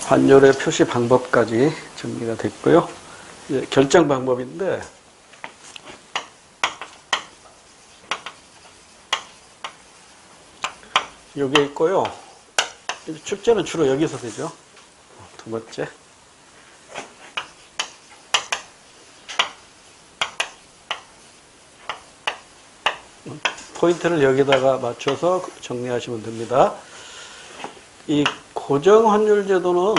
환율의 표시 방법까지 정리가 됐고요. 이제 결정 방법인데, 여기에 있고요. 출제는 주로 여기서 되죠. 두 번째. 포인트를 여기다가 맞춰서 정리하시면 됩니다. 이 고정환율 제도는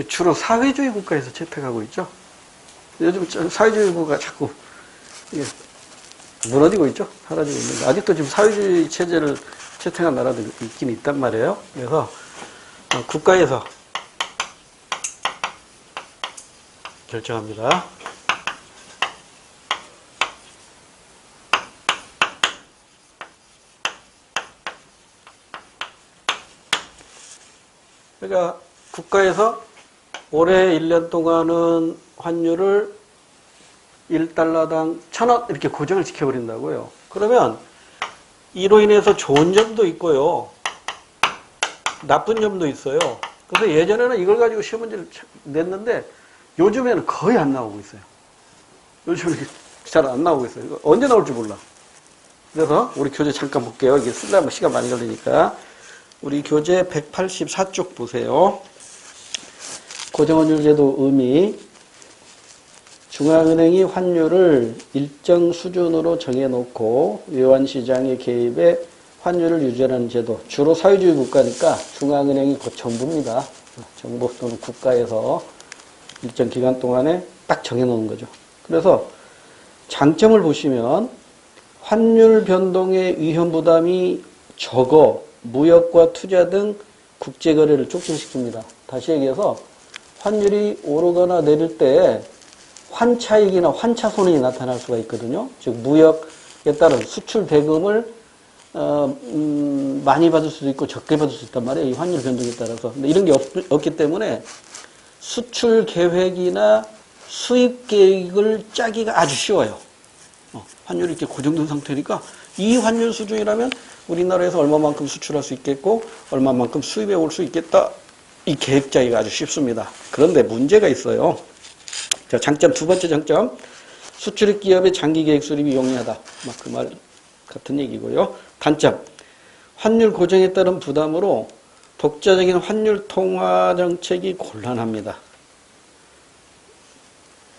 주로 사회주의 국가에서 채택하고 있죠. 요즘 사회주의 국가가 자꾸 무너지고 있죠. 사라지고 있는데 아직도 지금 사회주의 체제를 채택한 나라도 있긴 있단 말이에요. 그래서 국가에서 결정합니다. 그러니까 국가에서 올해 1년 동안은 환율을 1달러당 1,000원 이렇게 고정을 지켜버린다고요. 그러면 이로 인해서 좋은 점도 있고요. 나쁜 점도 있어요. 그래서 예전에는 이걸 가지고 시험 문제를 냈는데 요즘에는 거의 안 나오고 있어요. 요즘은 잘 안 나오고 있어요. 언제 나올지 몰라. 그래서 우리 교재 잠깐 볼게요. 이게 쓰려면 시간 많이 걸리니까. 우리 교재 184쪽 보세요. 고정환율제도 의미. 중앙은행이 환율을 일정 수준으로 정해놓고 외환시장의 개입에 환율을 유지하는 제도. 주로 사회주의 국가니까 중앙은행이 곧 정부입니다. 정부 또는 국가에서 일정 기간 동안에 딱 정해놓는 거죠. 그래서 장점을 보시면 환율 변동의 위험 부담이 적어 무역과 투자 등 국제거래를 촉진시킵니다. 다시 얘기해서 환율이 오르거나 내릴 때 환차익이나 환차손이 나타날 수가 있거든요. 즉 무역에 따른 수출 대금을 많이 받을 수도 있고 적게 받을 수 있단 말이에요. 이 환율 변동에 따라서. 근데 이런 게 없기 때문에 수출 계획이나 수입 계획을 짜기가 아주 쉬워요. 환율이 이렇게 고정된 상태니까 이 환율 수준이라면 우리나라에서 얼마만큼 수출할 수 있겠고 얼마만큼 수입해 올 수 있겠다. 이 계획 짜기가 아주 쉽습니다. 그런데 문제가 있어요. 자, 장점 두 번째 장점. 수출입 기업의 장기 계획 수립이 용이하다. 그 말 같은 얘기고요. 단점. 환율 고정에 따른 부담으로 독자적인 환율 통화 정책이 곤란합니다.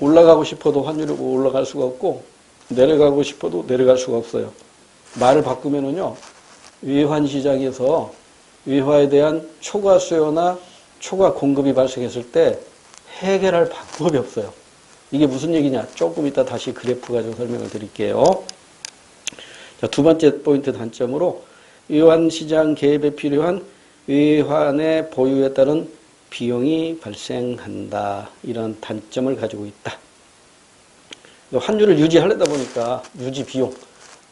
올라가고 싶어도 환율이 올라갈 수가 없고 내려가고 싶어도 내려갈 수가 없어요. 말을 바꾸면은요. 외환 시장에서 외화에 대한 초과 수요나 초과 공급이 발생했을 때 해결할 방법이 없어요. 이게 무슨 얘기냐? 조금 이따 다시 그래프 가지고 설명을 드릴게요. 자, 두 번째 포인트 단점으로 외환 시장 개입에 필요한 외환의 보유에 따른 비용이 발생한다. 이런 단점을 가지고 있다. 환율을 유지하려다 보니까 유지 비용,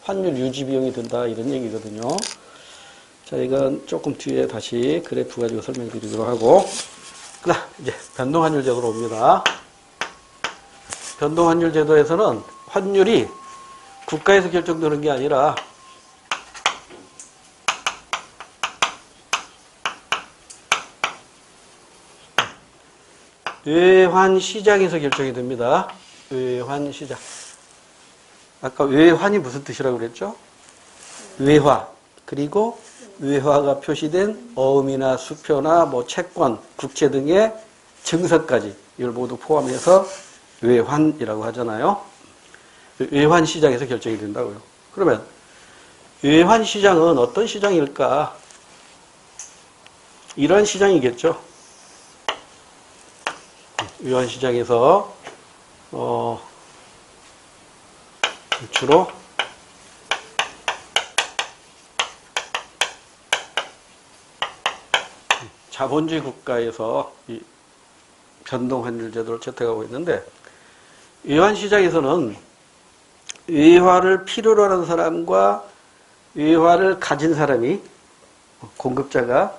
환율 유지 비용이 든다. 이런 얘기거든요. 자, 이건 조금 뒤에 다시 그래프 가지고 설명드리도록 하고. 그다음 이제 변동환율 제도로 옵니다. 변동환율 제도에서는 환율이 국가에서 결정되는 게 아니라 외환시장에서 결정이 됩니다. 외환시장. 아까 외환이 무슨 뜻이라고 그랬죠? 외화. 그리고 외화가 표시된 어음이나 수표나 뭐 채권, 국채 등의 증서까지 이걸 모두 포함해서 외환이라고 하잖아요. 외환시장에서 결정이 된다고요. 그러면 외환시장은 어떤 시장일까? 이런 시장이겠죠. 외환시장에서 주로 자본주의 국가에서 이 변동환율 제도를 채택하고 있는데 외환시장에서는 외화를 필요로 하는 사람과 외화를 가진 사람이 공급자가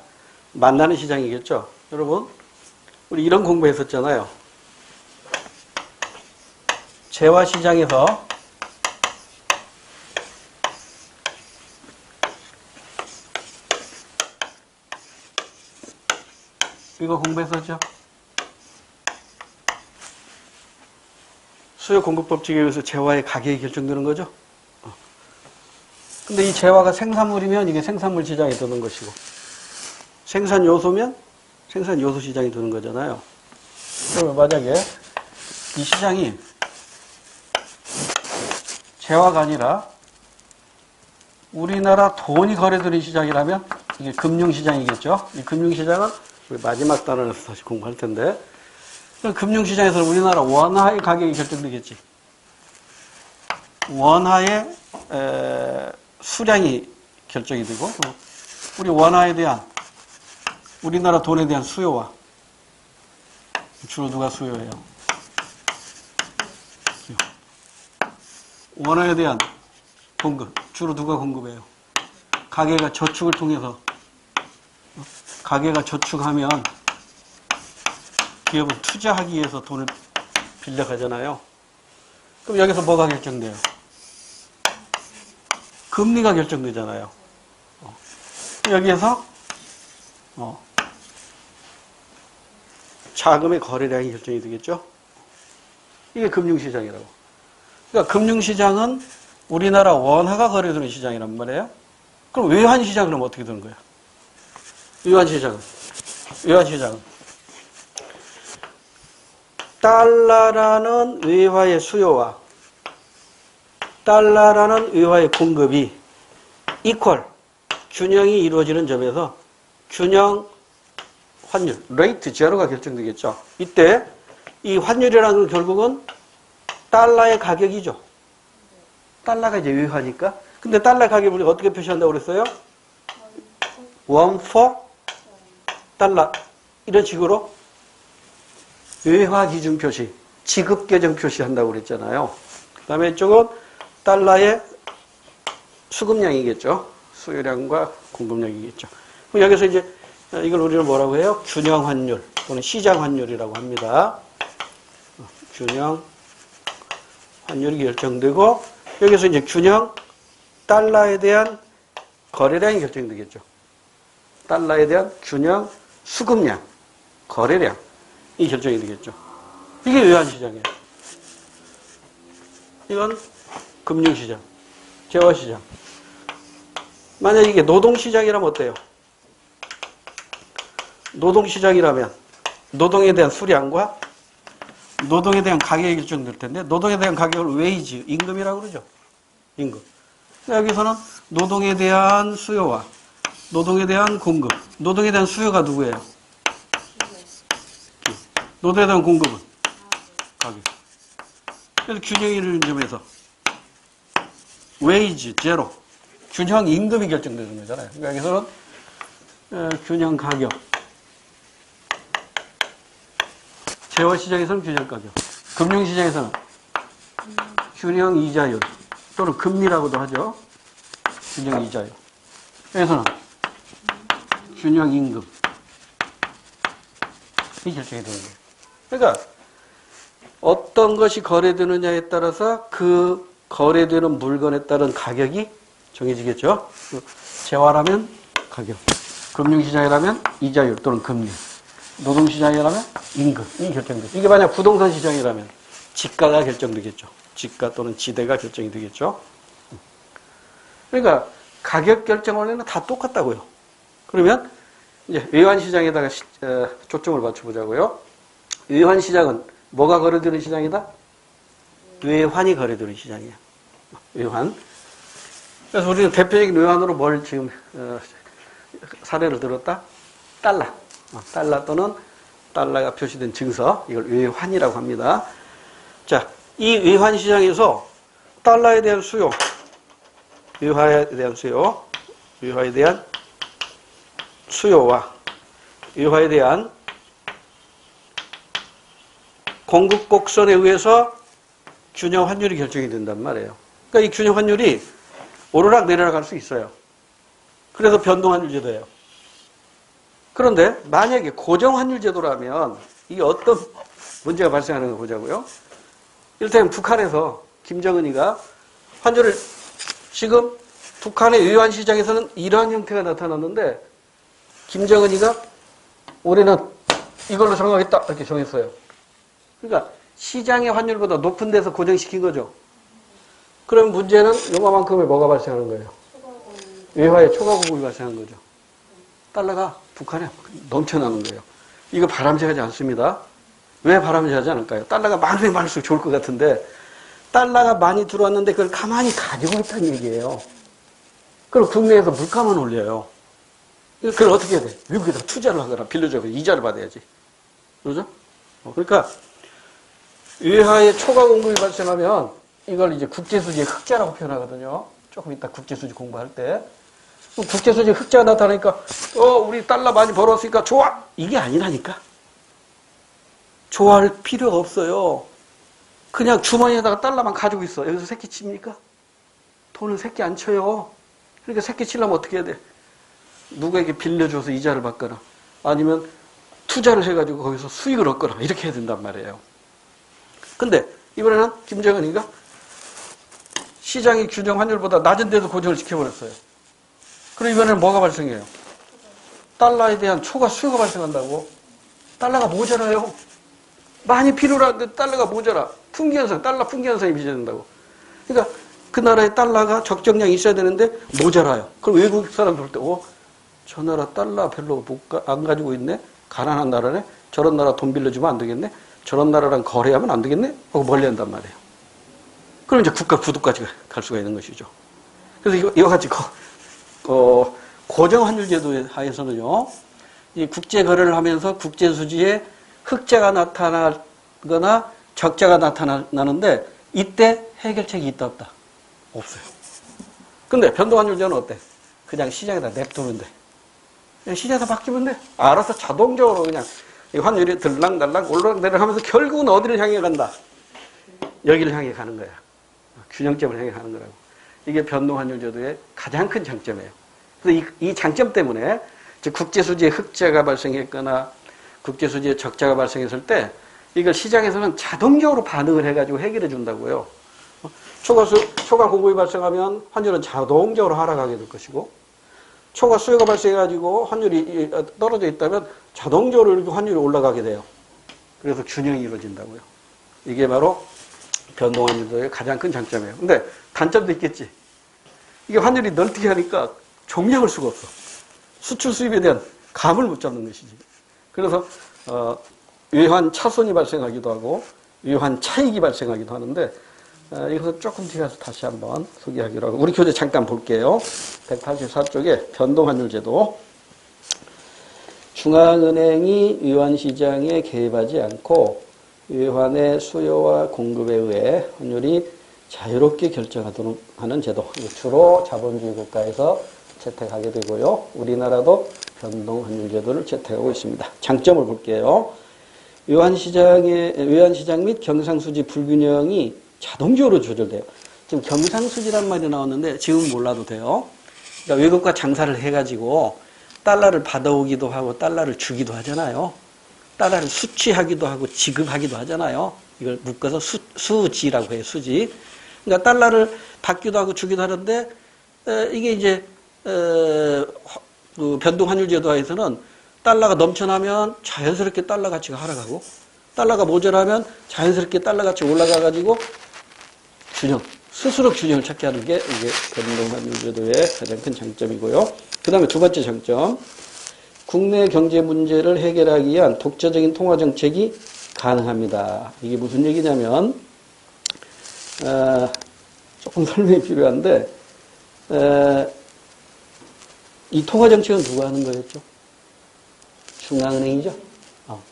만나는 시장이겠죠. 여러분 우리 이런 공부했었잖아요. 재화시장에서 이거 공부했었죠? 수요 공급 법칙에 의해서 재화의 가격이 결정되는 거죠? 근데 이 재화가 생산물이면 이게 생산물 시장에 드는 것이고, 생산 요소면 생산 요소 시장에 드는 거잖아요. 그러면 만약에 이 시장이 재화가 아니라 우리나라 돈이 거래되는 시장이라면 이게 금융시장이겠죠. 이 금융시장은 우리 마지막 단원에서 다시 공부할 텐데, 금융시장에서는 우리나라 원화의 가격이 결정되겠지. 원화의 수량이 결정이 되고, 우리 원화에 대한, 우리나라 돈에 대한 수요와, 주로 누가 수요해요? 원화에 대한 공급, 주로 누가 공급해요? 가계가 저축을 통해서, 가계가 저축하면 기업은 투자하기 위해서 돈을 빌려가잖아요. 그럼 여기서 뭐가 결정돼요? 금리가 결정되잖아요. 여기에서 자금의 거래량이 결정이 되겠죠? 이게 금융시장이라고. 그러니까 금융시장은 우리나라 원화가 거래되는 시장이란 말이에요. 그럼 외환시장은 그럼 어떻게 되는 거야? 외환시장은 달러라는 외화의 수요와 달러라는 외화의 공급이 이퀄, 균형이 이루어지는 점에서 균형 환율, 레이트 제로가 결정되겠죠. 이때 이 환율이라는 건 결국은 달러의 가격이죠. 달러가 이제 외화니까. 근데 달러 가격을 우리가 어떻게 표시한다고 그랬어요? 1 for 달러. 이런 식으로 외화 기준 표시, 지급 계정 표시한다고 그랬잖아요. 그 다음에 이쪽은 달러의 수급량이겠죠. 수요량과 공급량이겠죠. 그럼 여기서 이제 이걸 우리는 뭐라고 해요? 균형 환율 또는 시장 환율이라고 합니다. 균형 환율이 결정되고, 여기서 이제 균형 달러에 대한 거래량이 결정되겠죠. 달러에 대한 균형 수급량, 거래량이 결정이 되겠죠. 이게 외환시장이에요. 이건 금융시장, 재화시장. 만약 이게 노동시장이라면 어때요? 노동시장이라면 노동에 대한 수량과 노동에 대한 가격이 결정될 텐데, 노동에 대한 가격을 웨이지, 임금이라고 그러죠. 임금. 여기서는 노동에 대한 수요와 노동에 대한 공급. 노동에 대한 수요가 누구예요? 노동에 대한 공급은 가격. 그래서 균형이 이루어지는 점에서 웨이지, 제로. 균형 임금이 결정되는 거잖아요. 그러니까 여기서는 균형 가격. 재화시장에서는 균형 가격. 금융시장에서는 균형 이자율 또는 금리라고도 하죠. 균형 이자율. 여기서는 균형 임금. 이 결정이 되는 거예요. 그러니까 어떤 것이 거래되느냐에 따라서 그 거래되는 물건에 따른 가격이 정해지겠죠. 재화라면 가격, 금융시장이라면 이자율 또는 금리, 노동시장이라면 임금이 결정되죠. 이게 만약 부동산 시장이라면 지가가 결정되겠죠. 지가 또는 지대가 결정이 되겠죠. 그러니까 가격 결정 원리는 다 똑같다고요. 그러면 이제 외환시장에다가 초점을 맞춰보자고요. 외환시장은 뭐가 거래되는 시장이다? 외환이 거래되는 시장이에요. 외환. 그래서 우리는 대표적인 외환으로 뭘 지금 사례를 들었다? 달러. 달러 또는 달러가 표시된 증서, 이걸 외환이라고 합니다. 자, 이 외환 시장에서 달러에 대한 수요, 외화에 대한 수요, 외화에 대한 수요와 외화에 대한 공급 곡선에 의해서 균형 환율이 결정이 된단 말이에요. 그러니까 이 균형 환율이 오르락 내리락 할 수 있어요. 그래서 변동 환율 제도예요. 그런데 만약에 고정 환율 제도라면 이게 어떤 문제가 발생하는 거 보자고요. 이를테면 북한에서 김정은이가 환율을 지금 북한의 외환 시장에서는 이러한 형태가 나타났는데 김정은이가 올해는 이걸로 정하겠다 이렇게 정했어요. 그러니까 시장의 환율보다 높은 데서 고정시킨 거죠. 그럼 문제는 요만큼의 뭐가 발생하는 거예요? 외화의 초과 공급이 발생한 거죠. 달러가 북한에 넘쳐나는 거예요. 이거 바람직하지 않습니다. 왜 바람직하지 않을까요? 달러가 많으면 많을수록 좋을 것 같은데 달러가 많이 들어왔는데 그걸 가만히 가지고 있다는 얘기예요. 그럼 국내에서 물가만 올려요. 그걸 어떻게 해야 돼? 미국에다 투자를 하거나 빌려줘서 이자를 받아야지. 그러죠? 그러니까 외화의 초과 공급이 발생하면 이걸 이제 국제수지의 흑자라고 표현하거든요. 조금 이따 국제수지 공부할 때. 국제수지 흑자가 나타나니까 우리 달러 많이 벌었으니까 좋아! 이게 아니라니까. 좋아할 필요가 없어요. 그냥 주머니에다가 달러만 가지고 있어. 여기서 새끼 칩니까? 돈을 새끼 안 쳐요. 그러니까 새끼 치려면 어떻게 해야 돼? 누구에게 빌려줘서 이자를 받거나 아니면 투자를 해가지고 거기서 수익을 얻거나 이렇게 해야 된단 말이에요. 근데 이번에는 김정은이가 시장의 규정 환율보다 낮은 데도 고정을 지켜버렸어요. 그럼 이번에는 뭐가 발생해요? 달러에 대한 초과 수요가 발생한다고. 달러가 모자라요. 많이 필요로 하는데 달러가 모자라. 풍기현상, 달러 풍기현상이 빚어진다고. 그러니까 그 나라의 달러가 적정량이 있어야 되는데 모자라요. 그럼 외국 사람들 볼 때, 저 나라 달러 별로 안 가지고 있네? 가난한 나라네? 저런 나라 돈 빌려주면 안 되겠네? 저런 나라랑 거래하면 안 되겠네? 하고 멀리 한단 말이에요. 그럼 이제 국가 부도까지 갈 수가 있는 것이죠. 그래서 이와 같이 고정환율제도 하에서는요, 이 국제 거래를 하면서 국제 수지에 흑자가 나타나거나 적자가 나타나는데 이때 해결책이 있다 없다? 없어요. 근데 변동환율제는 어때? 그냥 시장에다 냅두면 돼. 그냥 시장에서 바뀌면 돼. 알아서 자동적으로 그냥 이 환율이 들락날락 올라내려 하면서 결국은 어디를 향해 간다? 여기를 향해 가는 거야. 균형점을 향해 가는 거라고. 이게 변동환율제도의 가장 큰 장점이에요. 그래서 이 장점 때문에 국제수지에 흑자가 발생했거나 국제수지에 적자가 발생했을 때 이걸 시장에서는 자동적으로 반응을 해가지고 해결해 준다고요. 초과 공급이 발생하면 환율은 자동적으로 하락하게 될 것이고 초과 수요가 발생해가지고 환율이 떨어져 있다면 자동적으로 이렇게 환율이 올라가게 돼요. 그래서 균형이 이루어진다고요. 이게 바로 변동환율의 가장 큰 장점이에요. 근데 단점도 있겠지. 이게 환율이 널뛰게 하니까 정량할 수가 없어. 수출 수입에 대한 감을 못 잡는 것이지. 그래서 외환 차손이 발생하기도 하고 외환 차익이 발생하기도 하는데 이것은 조금 뒤에 가서 다시 한번 소개하기로 하고 우리 교재 잠깐 볼게요. 184쪽에 변동환율제도 중앙은행이 외환시장에 개입하지 않고 외환의 수요와 공급에 의해 환율이 자유롭게 결정하도록 하는 제도. 주로 자본주의 국가에서 채택하게 되고요. 우리나라도 변동환율제도를 채택하고 있습니다. 장점을 볼게요. 외환시장 및 경상수지 불균형이 자동적으로 조절돼요. 지금 경상수지란 말이 나왔는데 지금 몰라도 돼요. 그러니까 외국과 장사를 해가지고 달러를 받아오기도 하고 달러를 주기도 하잖아요. 달러를 수취하기도 하고 지급하기도 하잖아요. 이걸 묶어서 수지라고 해요. 수지. 그러니까 달러를 받기도 하고 주기도 하는데 이게 이제 변동환율제도에서는 달러가 넘쳐나면 자연스럽게 달러 가치가 하락하고 달러가 모자라면 자연스럽게 달러 가치가 올라가가지고 스스로 균형을 찾게 하는 게 이게 변동환율제도의 가장 큰 장점이고요. 그 다음에 두 번째 장점. 국내 경제 문제를 해결하기 위한 독자적인 통화 정책이 가능합니다. 이게 무슨 얘기냐면, 조금 설명이 필요한데, 이 통화 정책은 누가 하는 거였죠? 중앙은행이죠?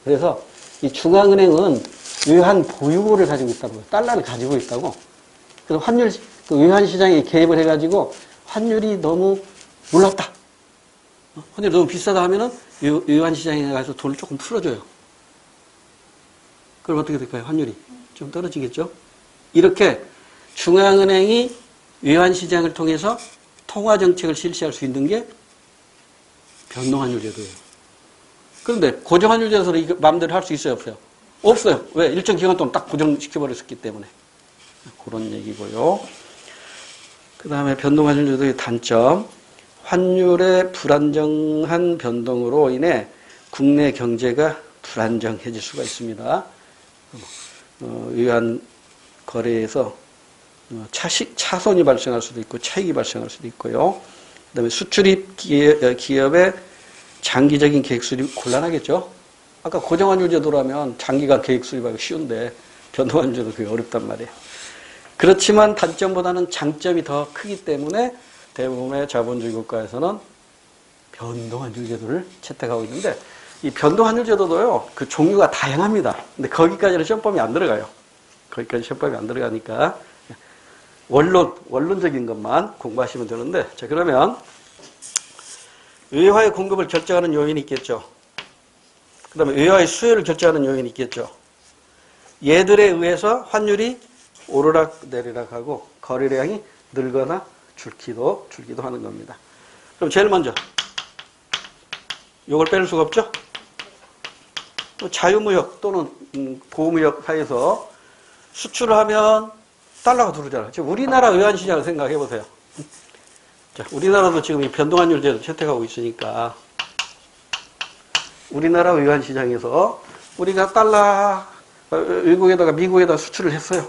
그래서 이 중앙은행은 외환 보유고를 가지고 있다고, 달러를 가지고 있다고. 그래서 외환 시장에 개입을 해가지고 환율이 너무 올랐다. 환율이 너무 비싸다 하면은 외환 시장에 가서 돈을 조금 풀어줘요. 그럼 어떻게 될까요? 환율이 좀 떨어지겠죠? 이렇게 중앙은행이 외환 시장을 통해서 통화 정책을 실시할 수 있는 게 변동환율제도예요. 그런데 고정환율제도는 이거 마음대로 할 수 있어요, 없어요? 없어요. 왜? 일정 기간 동안 딱 고정시켜버렸기 때문에. 그런 얘기고요. 그 다음에 변동환율제도의 단점. 환율의 불안정한 변동으로 인해 국내 경제가 불안정해질 수가 있습니다. 외환 거래에서 차손이 발생할 수도 있고 차익이 발생할 수도 있고요. 그다음에 수출입 기업의 장기적인 계획 수립이 곤란하겠죠. 아까 고정환율 제도라면 장기간 계획 수립하기 쉬운데 변동환율 제도 그게 어렵단 말이에요. 그렇지만 단점보다는 장점이 더 크기 때문에 대부분의 자본주의 국가에서는 변동환율 제도를 채택하고 있는데 이 변동환율 제도도요, 그 종류가 다양합니다. 근데 거기까지는 시험범위 안 들어가요. 거기까지 시험범위 안 들어가니까 원론적인 것만 공부하시면 되는데, 자, 그러면 외화의 공급을 결정하는 요인이 있겠죠. 그 다음에 외화의 수요를 결정하는 요인이 있겠죠. 얘들에 의해서 환율이 오르락 내리락 하고 거래량이 늘거나 줄기도 하는 겁니다. 그럼 제일 먼저 이걸 빼놓을 수가 없죠. 자유무역 또는 보호무역 사이에서 수출을 하면 달러가 들어오잖아요. 지금 우리나라 외환시장을 생각해 보세요. 자, 우리나라도 지금 이 변동환율 제도 채택하고 있으니까 우리나라 외환시장에서 우리가 달러 외국에다가 미국에다 수출을 했어요.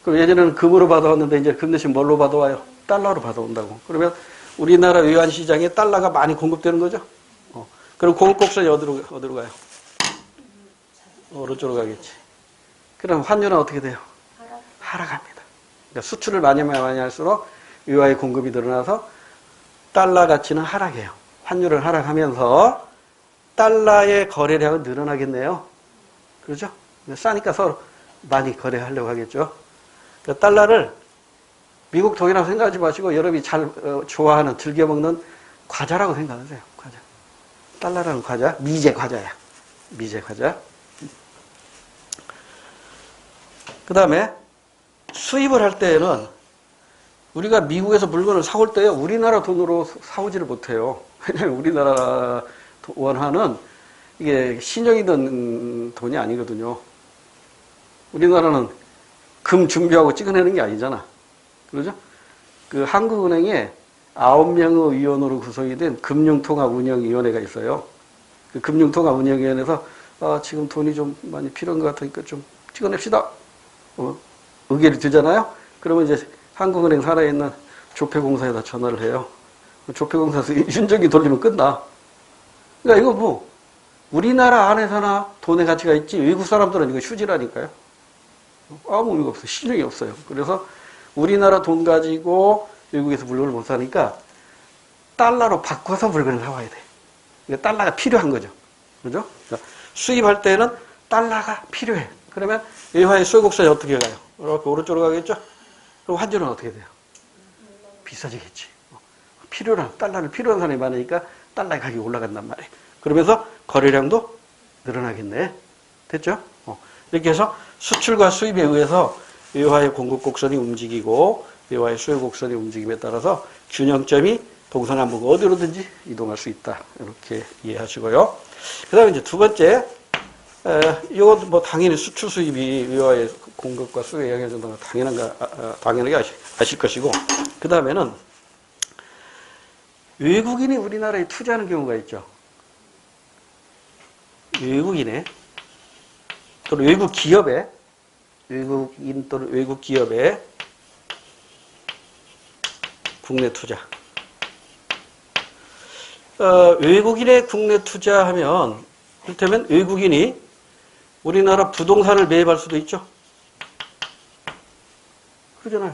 그럼 예전에는 금으로 받아왔는데 이제 금 대신 뭘로 받아와요? 달러로 받아온다고. 그러면 우리나라 외환시장에 달러가 많이 공급되는 거죠. 그럼 공급곡선이 어디로 가요? 오른쪽으로 가겠지. 그럼 환율은 어떻게 돼요? 하락합니다. 그러니까 수출을 많이 할수록 외화의 공급이 늘어나서 달러 가치는 하락해요. 환율을 하락하면서 달러의 거래량은 늘어나겠네요. 그렇죠? 싸니까 서로 많이 거래하려고 하겠죠. 그러니까 달러를 미국 돈이라고 생각하지 마시고 여러분이 잘 좋아하는 즐겨 먹는 과자라고 생각하세요. 과자. 달러라는 과자, 미제 과자야. 미제 과자. 그 다음에 수입을 할 때에는 우리가 미국에서 물건을 사올 때요, 우리나라 돈으로 사오지를 못해요. 왜냐면 우리나라 원화는 이게 신용이든 돈이 아니거든요. 우리나라는 금 준비하고 찍어내는 게 아니잖아. 그러죠? 그 한국은행에 9명의 위원으로 구성이 된 금융통합운영위원회가 있어요. 그 금융통합운영위원회에서 지금 돈이 좀 많이 필요한 것 같으니까 좀 찍어냅시다. 의결이 되잖아요. 그러면 이제 한국은행 살아있는 조폐공사에다 전화를 해요. 조폐공사에서 윤정기 돌리면 끝나. 그러니까 이거 뭐 우리나라 안에서나 돈의 가치가 있지 외국 사람들은 이거 휴지라니까요. 아무 의미가 없어요. 신용이 없어요. 그래서 우리나라 돈 가지고 외국에서 물건을 못 사니까 달러로 바꿔서 물건을 사와야 돼. 그러니까 달러가 필요한 거죠. 그죠? 그러니까 수입할 때는 달러가 필요해. 그러면 외화의 수요곡선이 어떻게 가요? 이렇게 오른쪽으로 가겠죠? 그럼 환율은 어떻게 돼요? 비싸지겠지. 달러를 필요한 사람이 많으니까 달러의 가격이 올라간단 말이에요. 그러면서 거래량도 늘어나겠네. 됐죠? 이렇게 해서 수출과 수입에 의해서 외화의 공급 곡선이 움직이고 외화의 수요 곡선의 움직임에 따라서 균형점이 동서남북 어디로든지 이동할 수 있다. 이렇게 이해하시고요. 그 다음에 이제 두 번째, 이건 뭐 당연히 수출 수입이 외화의 공급과 수요에 영향을 준다는 거 당연하게 아실 것이고, 그 다음에는 외국인이 우리나라에 투자하는 경우가 있죠. 외국인의 또는 외국 기업의 외국인 또는 외국 기업의 국내 투자. 외국인의 국내 투자하면 이를테면 외국인이 우리나라 부동산을 매입할 수도 있죠. 그러잖아요.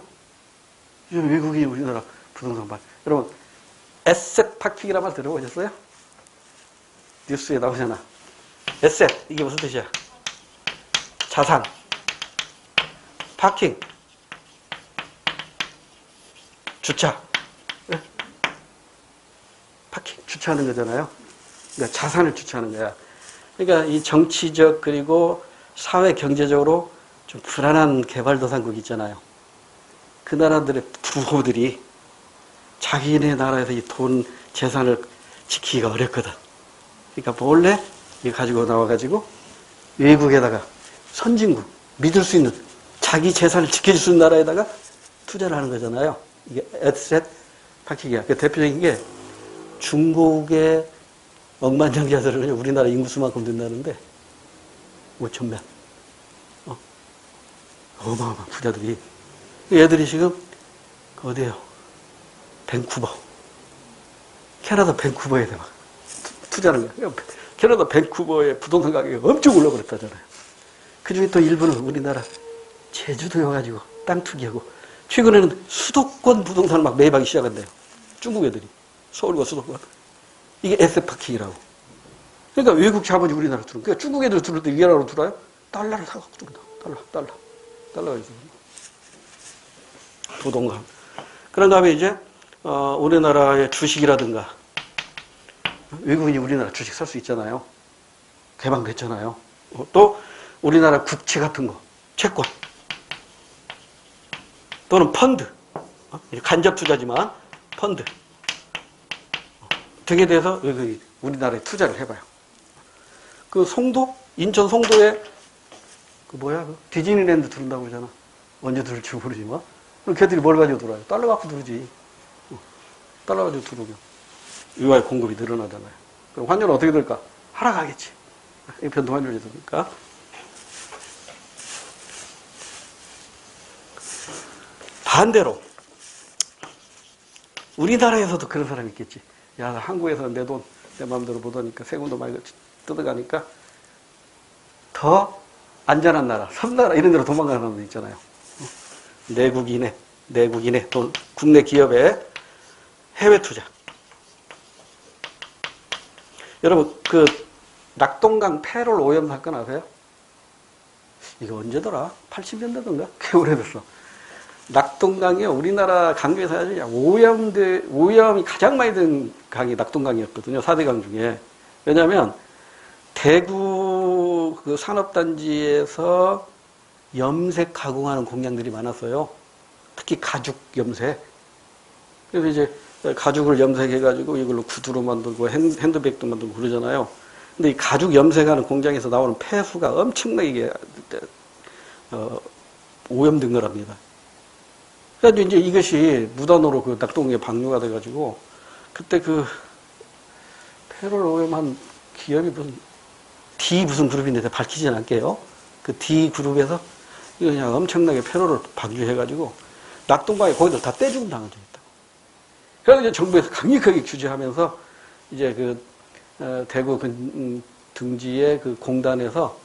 요즘 외국인이 우리나라 부동산 봐. 여러분 에셋 파킹이라는 말 들어보셨어요? 뉴스에 나오잖아. 에셋 이게 무슨 뜻이야? 자산, 파킹, 주차. 네? 파킹, 주차하는 거잖아요. 그러니까 자산을 주차하는 거야. 그러니까 이 정치적 그리고 사회 경제적으로 좀 불안한 개발도상국 있잖아요. 그 나라들의 부호들이 자기네 나라에서 이 돈, 재산을 지키기가 어렵거든. 그러니까 몰래 이거 가지고 나와가지고 외국에다가 선진국, 믿을 수 있는 자기 재산을 지켜줄 수 있는 나라에다가 투자를 하는 거잖아요. 이게 에셋 파킹이야. 그 대표적인 게 중국의 억만장자들은 우리나라 인구수만큼 된다는데 5천명. 어마어마한 부자들이. 얘들이 지금 어디에요? 밴쿠버. 캐나다 밴쿠버에 막 투자하는 거예요. 캐나다 밴쿠버의 부동산 가격이 엄청 올라버렸다잖아요. 그 중에 또 일부는 우리나라 제주도에 와가지고 땅 투기하고 최근에는 수도권 부동산을 막 매입하기 시작한대요. 중국 애들이. 서울과 수도권. 이게 에셋파킹이라고. 그러니까 외국 자본이 우리나라 들어오는. 그러니까 중국 애들 들어올 때 위안화로 들어와요? 달러를 사갖고 들어온다. 달러가 있어요. 부동산. 그런 다음에 이제, 우리나라의 주식이라든가, 외국인이 우리나라 주식 살 수 있잖아요. 개방됐잖아요. 또, 우리나라 국채 같은 거, 채권. 또는 펀드. 간접 투자지만, 펀드. 등에 대해서 외국인이 우리나라에 투자를 해봐요. 그 송도? 인천 송도에, 디즈니랜드 들은다고 그러잖아. 언제 들을지 모르지만. 그럼 걔들이 뭘 가지고 들어와요? 달러 갖고 들어오지. 달러 가지고 들어오면. 유아의 공급이 늘어나잖아요. 그럼 환율은 어떻게 될까? 하락하겠지. 변동 환율이 되니까. 반대로, 우리나라에서도 그런 사람이 있겠지. 야, 한국에서는 내 돈, 내 마음대로 못 하니까 세금도 많이 뜯어가니까 더 안전한 나라, 섬나라 이런 데로 도망가는 사람도 있잖아요. 내국인의 돈, 국내 기업의 해외 투자. 여러분, 그 낙동강 폐롤 오염 사건 아세요? 이거 언제더라? 80년대던가? 꽤 오래됐어. 낙동강이 우리나라 강에서 아주 오염이 가장 많이 든 강이 낙동강이었거든요. 4대 강 중에. 왜냐하면 대구 그 산업단지에서 염색 가공하는 공장들이 많았어요. 특히 가죽 염색. 그래서 이제 가죽을 염색해가지고 이걸로 구두로 만들고 핸드백도 만들고 그러잖아요. 근데 이 가죽 염색하는 공장에서 나오는 폐수가 엄청나게 오염된 거랍니다. 그래서 이제 이것이 무단으로 그 낙동강에 방류가 돼가지고 그때 그 폐롤 오염한 기업이 무슨 그룹인데 밝히진 않게요. 그 D 그룹에서 이거 그냥 엄청나게 폐로를 방류해가지고 낙동강에 거기들 다 떼죽음 당한 적이 있다고. 그래서 이제 정부에서 강력하게 규제하면서 이제 그 대구 등지의 그 공단에서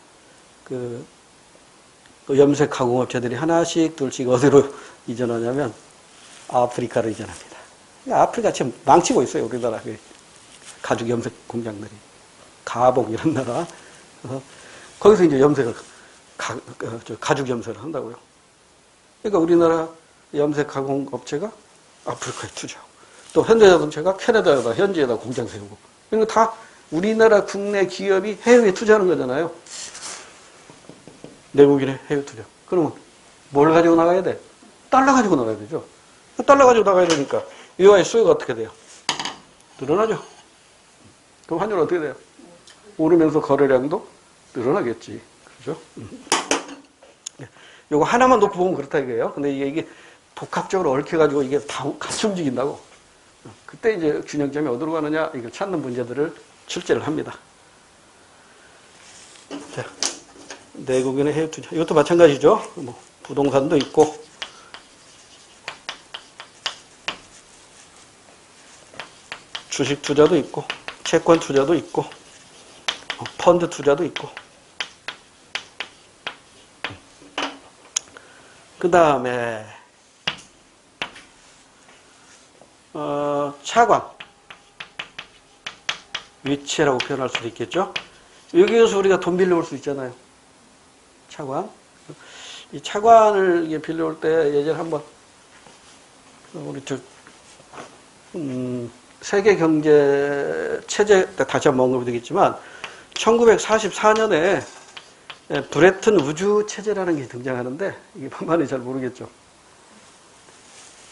그 염색 가공업체들이 하나씩 둘씩 어디로 이전하냐면 아프리카로 이전합니다. 아프리카 지금 망치고 있어요. 우리나라 그 가죽 염색 공장들이. 가봉 이런 나라. 거기서 이제 염색을 가죽 염색을 한다고요. 그러니까 우리나라 염색 가공 업체가 아프리카에 투자하고 또 현대자동차가 캐나다에다 현지에다 공장 세우고 이런 거 다 우리나라 국내 기업이 해외에 투자하는 거잖아요. 내국인의 해외 투자. 그러면 뭘 가지고 나가야 돼? 달러 가지고 나가야 되죠. 달러 가지고 나가야 되니까 유아의 수요가 어떻게 돼요? 늘어나죠. 그럼 환율은 어떻게 돼요? 오르면서 거래량도 늘어나겠지. 그죠? 요거 하나만 놓고 보면 그렇다 이거예요. 근데 이게 복합적으로 얽혀가지고 이게 다 같이 움직인다고. 그때 이제 균형점이 어디로 가느냐, 이걸 찾는 문제들을 출제를 합니다. 자, 내국인의 해외 투자. 이것도 마찬가지죠. 뭐, 부동산도 있고, 주식 투자도 있고, 채권 투자도 있고, 펀드 투자도 있고, 그 다음에 차관 위치라고 표현할 수도 있겠죠. 여기에서 우리가 돈 빌려올 수 있잖아요. 차관. 이 차관을 빌려올 때 예전에 한번 우리 세계 경제 체제 다시 한번 언급이 되겠지만 1944년에 브레튼 우주 체제라는 게 등장하는데 이게 만만히 잘 모르겠죠.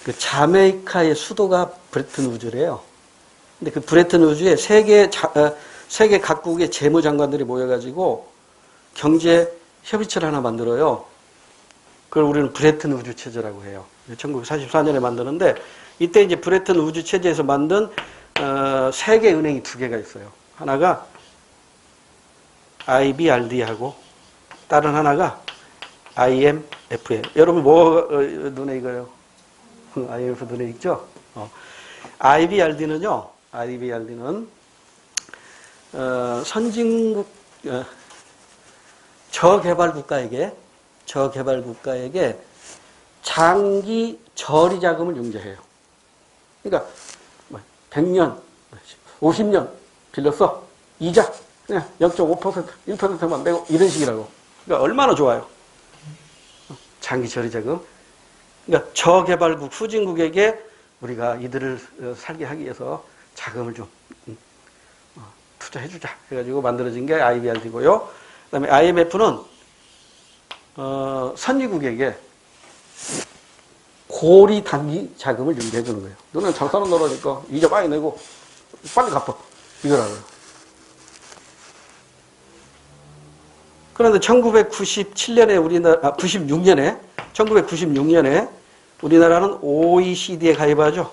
그 자메이카의 수도가 브레튼 우주래요. 근데 그 브레튼 우주에 세계 각국의 재무장관들이 모여가지고 경제 협의체를 하나 만들어요. 그걸 우리는 브레튼 우주 체제라고 해요. 1944년에 만드는데 이때 이제 브레튼 우주 체제에서 만든 세계 은행이 두 개가 있어요. 하나가 IBRD하고 다른 하나가 IMF예요. 여러분 뭐 눈에 익어요? IMF 눈에 익죠? IBRD는요. IBRD는 선진국 저개발 국가에게 장기 저리 자금을 융자해요. 그러니까 100년, 50년 빌렸어. 이자 그냥 0.5%, 1%만 내고 이런 식이라고. 그러니까 얼마나 좋아요. 장기 저리 자금. 그러니까 저개발국, 후진국에게 우리가 이들을 살게 하기 위해서 자금을 좀 투자해주자 해가지고 만들어진 게 IBRD고요. 그다음에 IMF는 선진국에게 고리 단기 자금을 융자해 주는 거예요. 너는 잘 사는 나라니까 이자 많이 내고 빨리 갚아. 이거라고요. 그런데 1996년에 우리나라는 OECD에 가입하죠.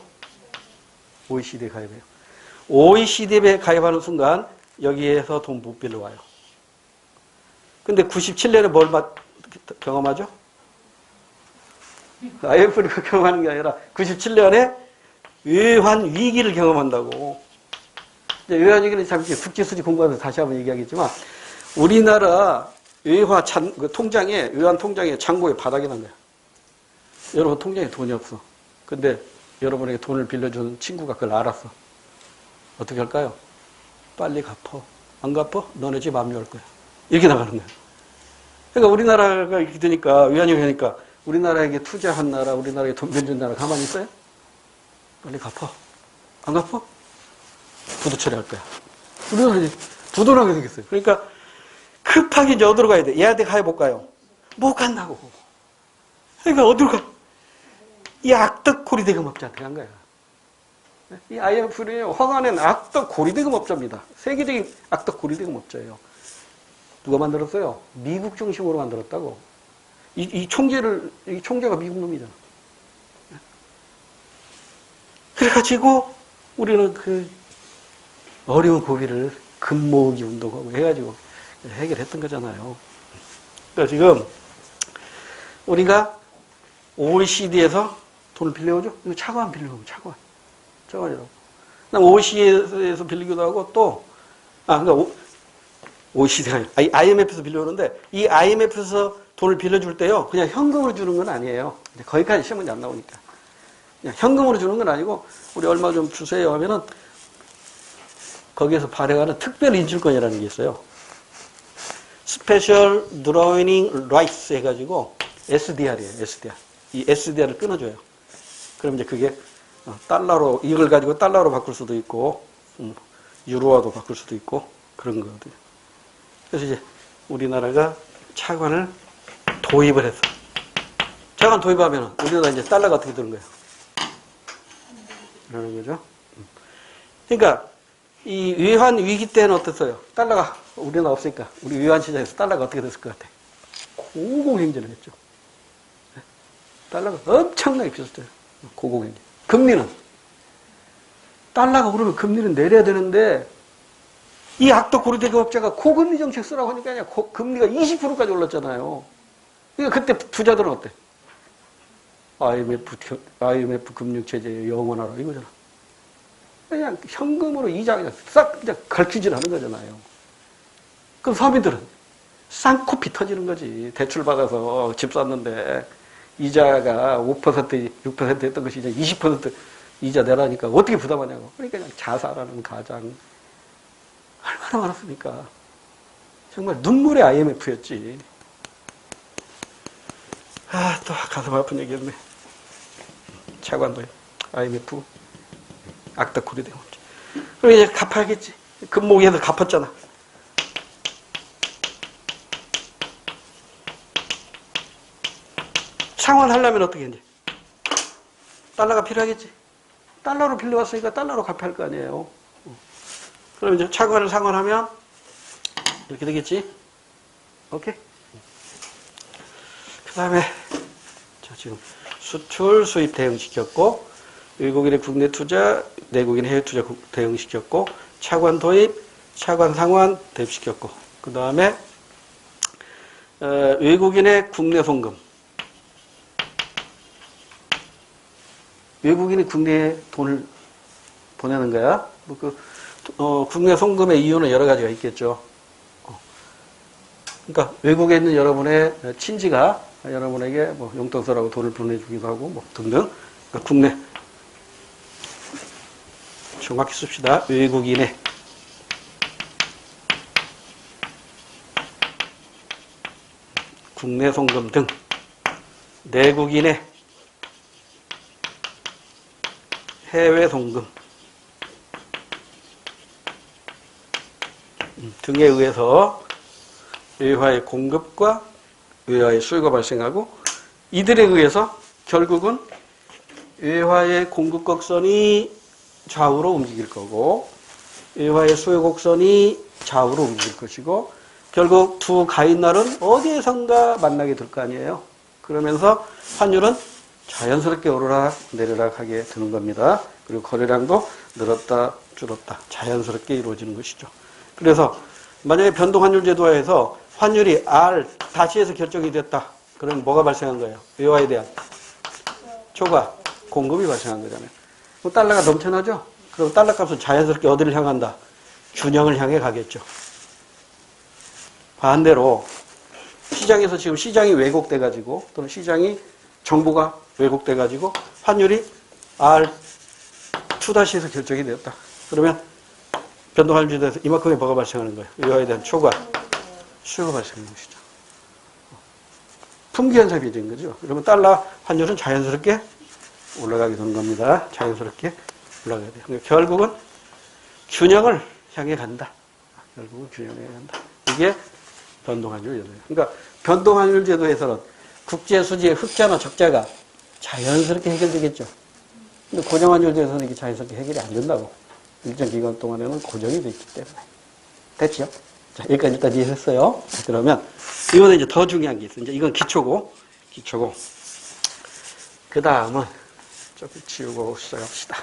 OECD에 가입해요. OECD에 가입하는 순간 여기에서 돈 못 빌려와요. 근데 97년에 뭘 경험하죠? IMF를 경험하는 게 아니라 97년에 외환 위기를 경험한다고. 외환 위기는 잠시 국제수지 공부하면서 다시 한번 얘기하겠지만 우리나라 외환 통장에 잔고에 바닥이 난 거야. 여러분 통장에 돈이 없어. 근데 여러분에게 돈을 빌려준 친구가 그걸 알았어. 어떻게 할까요? 빨리 갚어. 안 갚어? 너네 집 압류 할 거야. 이렇게 나가는 거야. 그러니까 우리나라가 이렇게 되니까, 외환위기 하니까 우리나라에게 투자한 나라, 우리나라에 돈 빌려준 나라 가만히 있어요? 빨리 갚어. 안 갚어? 부도 처리할 거야. 우리나라 이제 부도나게 되겠어요. 그러니까 급하게 이제 어디로 가야 돼? 얘한테 가해볼까요? 못 간다고. 그러니까 어디로 가? 이 악덕 고리대금업자한테 간 거야. 이 IMF는 허가낸 악덕 고리대금업자입니다. 세계적인 악덕 고리대금업자예요. 누가 만들었어요? 미국 중심으로 만들었다고. 이 총재가 미국 놈이잖아. 그래가지고 우리는 그 어려운 고비를 금 모으기 운동하고 해가지고 해결했던 거잖아요. 그러니까 지금 우리가 OECD에서 돈을 빌려오죠? 이거 차관 빌려오면 차관이라고. OECD에서 빌리기도 하고 또, 그러니까 OECD가 아니라 IMF에서 빌려오는데 이 IMF에서 돈을 빌려줄 때요, 그냥 현금으로 주는 건 아니에요. 거기까지 시험은 안 나오니까. 그냥 현금으로 주는 건 아니고, 우리 얼마 좀 주세요 하면은 거기에서 발행하는 특별 인출권이라는 게 있어요. Special Drawing Rights 해가지고 SDR이에요, SDR. 이 SDR을 끊어줘요. 그럼 이제 그게 달러로, 이걸 가지고 달러로 바꿀 수도 있고, 유로화도 바꿀 수도 있고, 그런 거거든요. 그래서 이제 우리나라가 차관을 도입을 했어. 차관 도입하면 우리나라 이제 달러가 어떻게 되는 거예요? 그러는 거죠. 그러니까 이 외환 위기 때는 어땠어요? 달러가 우리나라 없으니까 우리 외환 시장에서 달러가 어떻게 됐을 것 같아? 고공행진을 했죠. 달러가 엄청나게 비쌌어요. 고공행진. 금리는 달러가 오르면 금리는 내려야 되는데 이 악덕 고리대금업자가 고금리 정책 쓰라고 하니까 그냥 금리가 20%까지 올랐잖아요. 그러니까 그때 부자들은 어때? IMF 금융체제에 영원하라 이거잖아. 그냥 현금으로 이자 그냥 싹 그냥 갈퀴질 하는 거잖아요. 그럼 서민들은 쌍코피 터지는 거지. 대출 받아서 집 샀는데 이자가 5%, 6% 했던 것이 이제 20% 이자 내라니까 어떻게 부담하냐고. 그러니까 그냥 자살하는 가장 얼마나 많았습니까? 정말 눈물의 IMF였지. 또 가슴 아픈 얘기였네. 차관도 IMF 악덕 고리대금업자. 그럼 이제 갚아야겠지. 금모기에서 갚았잖아. 상환하려면 어떻게 했지? 달러가 필요하겠지. 달러로 빌려왔으니까 달러로 갚아야 할 거 아니에요. 그럼 이제 차관을 상환하면 이렇게 되겠지. 오케이. 그 다음에 지금 수출 수입 대응시켰고 외국인의 국내 투자, 내국인 해외 투자 대응시켰고 차관 도입, 차관 상환 대입시켰고, 그 다음에 외국인의 국내 송금. 외국인이 국내에 돈을 보내는 거야. 국내 송금의 이유는 여러 가지가 있겠죠. 그러니까 외국에 있는 여러분의 친지가 여러분에게 뭐 용돈서라고 돈을 보내주기도 하고 뭐 등등. 그러니까 국내, 정확히 씁시다. 외국인의 국내 송금 등, 내국인의 해외 송금 등에 의해서 외화의 공급과 외화의 수요가 발생하고, 이들에 의해서 결국은 외화의 공급 곡선이 좌우로 움직일 거고 외화의 수요 곡선이 좌우로 움직일 것이고, 결국 두 가인날은 어디에선가 만나게 될 거 아니에요. 그러면서 환율은 자연스럽게 오르락 내리락 하게 되는 겁니다. 그리고 거래량도 늘었다 줄었다 자연스럽게 이루어지는 것이죠. 그래서 만약에 변동환율 제도화에서 환율이 R 다시에서 결정이 됐다. 그러면 뭐가 발생한 거예요? 외화에 대한 초과 공급이 발생한 거잖아요. 그럼 달러가 넘쳐나죠? 그럼 달러 값은 자연스럽게 어디를 향한다? 균형을 향해 가겠죠. 반대로 시장에서 지금 시장이 왜곡돼 가지고, 또는 시장이 정보가 왜곡돼 가지고 환율이 R2-에서 결정이 되었다. 그러면 변동환율 제도에서 이만큼의 뭐가 발생하는 거예요? 외화에 대한 초과 수요가 발생하는 것이죠. 품귀 현상이 된 거죠. 그러면 달러 환율은 자연스럽게 올라가게 되는 겁니다. 자연스럽게 올라가야 돼요. 그러니까 결국은 균형을 향해 간다. 결국은 균형을 향해 간다. 이게 변동환율 제도예요. 그러니까 변동환율 제도에서는 국제 수지의 흑자나 적자가 자연스럽게 해결되겠죠. 근데 고정환율 제도에서는 이게 자연스럽게 해결이 안 된다고. 일정 기간 동안에는 고정이 되어 있기 때문에. 됐죠? 자, 여기까지 일단 이해했어요. 그러면 이거는 이제 더 중요한 게 있어요. 이제 이건 기초고. 그 다음은 조금 지우고 시작합시다.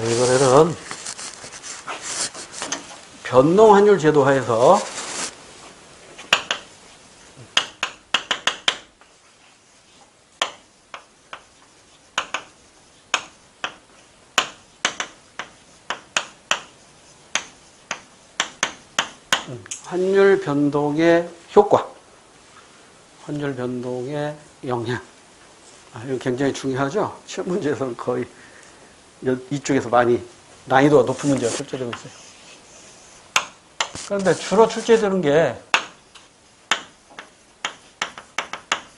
이번에는 변동환율 제도 하에서 환율 변동의 효과, 환율 변동의 영향. 이거 굉장히 중요하죠? 시험 문제에서는 거의 이쪽에서 많이 난이도가 높은 문제가 출제되고 있어요. 그런데 주로 출제되는 게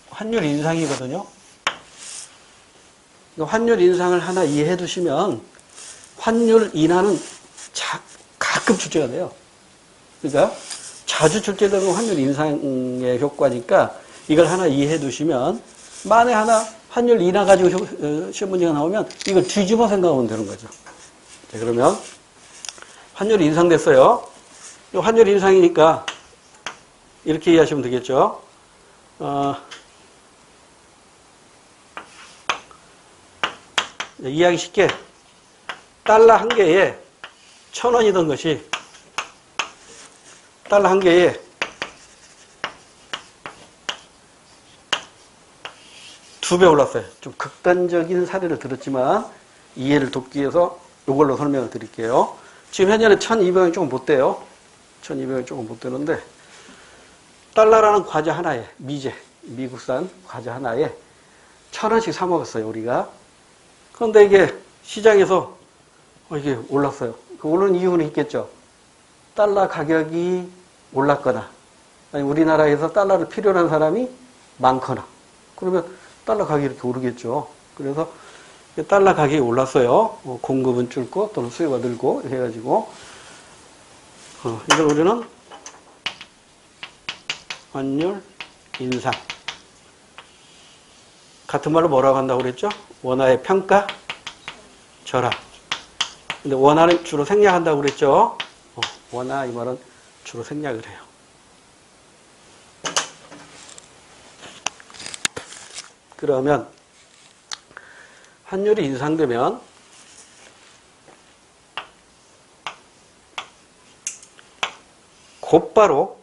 환율 인상이거든요. 환율 인상을 하나 이해해 두시면 환율 인하는 가끔 출제가 돼요. 그러니까 자주 출제되는 환율 인상의 효과니까 이걸 하나 이해해 두시면 만에 하나 환율 인하 가지고 시험 문제가 나오면 이걸 뒤집어 생각하면 되는 거죠. 자, 그러면 환율이 인상됐어요. 환율 인상이니까 이렇게 이해하시면 되겠죠. 이해하기 쉽게 달러 한 개에 1,000원이던 것이 달러 한 개에 2배 올랐어요. 좀 극단적인 사례를 들었지만 이해를 돕기 위해서 이걸로 설명을 드릴게요. 지금 현재는 1,200원이 조금 못 돼요. 1,200원이 조금 못 되는데 달러라는 과자 하나에, 미국산 과자 하나에 1,000원씩 사 먹었어요, 우리가. 그런데 이게 시장에서 이게 올랐어요. 그 오르는 이유는 있겠죠. 달러 가격이 올랐거나, 아니 우리나라에서 달러를 필요로 한 사람이 많거나, 그러면 달러 가격이 이렇게 오르겠죠. 그래서 달러 가격이 올랐어요. 공급은 줄고 또는 수요가 늘고 해가지고 이걸 우리는 환율 인상. 같은 말로 뭐라고 한다고 그랬죠? 원화의 평가 절하. 근데 원화는 주로 생략한다고 그랬죠? 원화 이 말은 주로 생략을 해요. 그러면 환율이 인상되면 곧바로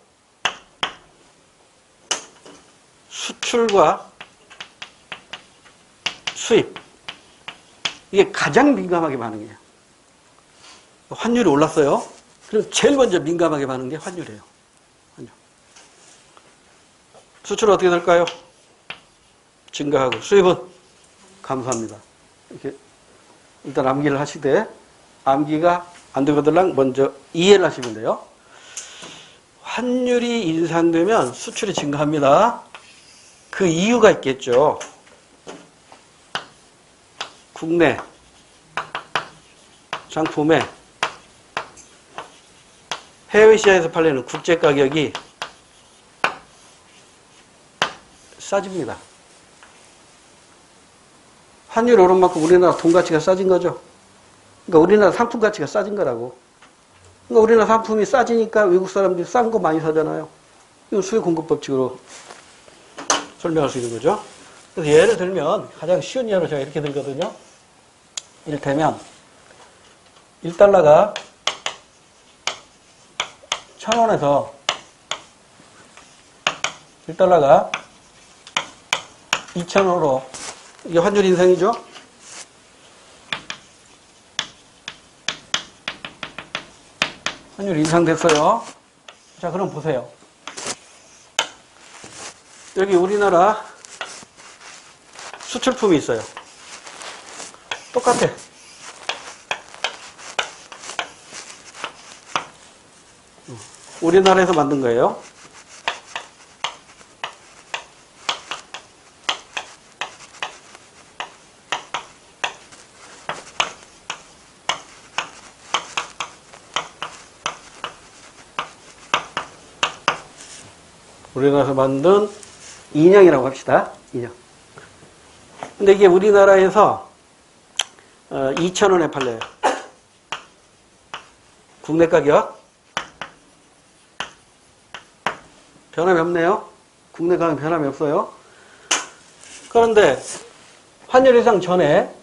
수출과 수입, 이게 가장 민감하게 반응해요. 환율이 올랐어요. 그래서 제일 먼저 민감하게 반응한 게 환율이에요. 환율. 수출은 어떻게 될까요? 증가하고 수입은 감소합니다. 이렇게 일단 암기를 하시되, 암기가 안 되거들랑 먼저 이해를 하시면 돼요. 환율이 인상되면 수출이 증가합니다. 그 이유가 있겠죠. 국내 상품에 해외 시장에서 팔리는 국제 가격이 싸집니다. 환율이 오른 만큼 우리나라 돈 가치가 싸진 거죠. 그러니까 우리나라 상품 가치가 싸진 거라고. 그러니까 우리나라 상품이 싸지니까 외국 사람들이 싼 거 많이 사잖아요. 이건 수요 공급 법칙으로 설명할 수 있는 거죠. 그래서 예를 들면 가장 쉬운 예로 제가 이렇게 들거든요. 이를테면 1달러가 1,000원에서 1달러가 2,000원으로, 이게 환율 인상이죠. 환율 인상됐어요. 자, 그럼 보세요. 여기 우리나라 수출품이 있어요. 똑같아. 우리나라에서 만든 거예요. 우리나라에서 만든 인형이라고 합시다. 인형. 근데 이게 우리나라에서 2,000원에 팔려요. 국내 가격 변함이 없네요. 국내 가격 변함이 없어요. 그런데 환율 인상 전에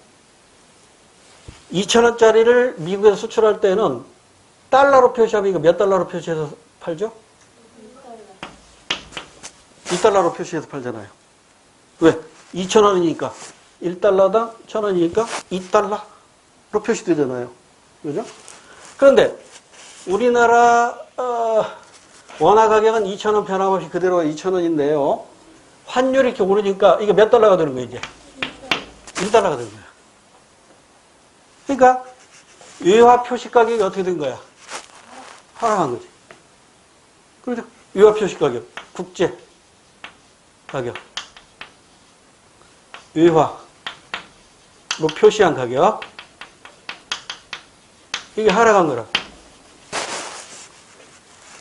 2,000원짜리를 미국에서 수출할 때는 달러로 표시하면 이거 몇 달러로 표시해서 팔죠? 2달러로 표시해서 팔잖아요. 왜? 2,000원이니까 1달러당 1,000원이니까 2달러로 표시되잖아요. 그죠? 그런데 우리나라 원화 가격은 2,000원 변함없이 그대로 2,000원인데요. 환율이 이렇게 오르니까 이게 몇 달러가 되는 거예요, 이제? 1달러가 되는 거예요. 그러니까 외화 표시 가격이 어떻게 된 거야? 하락한 거지. 그렇죠? 외화 표시 가격, 국제 가격, 외화로 표시한 가격, 이게 하락한 거라.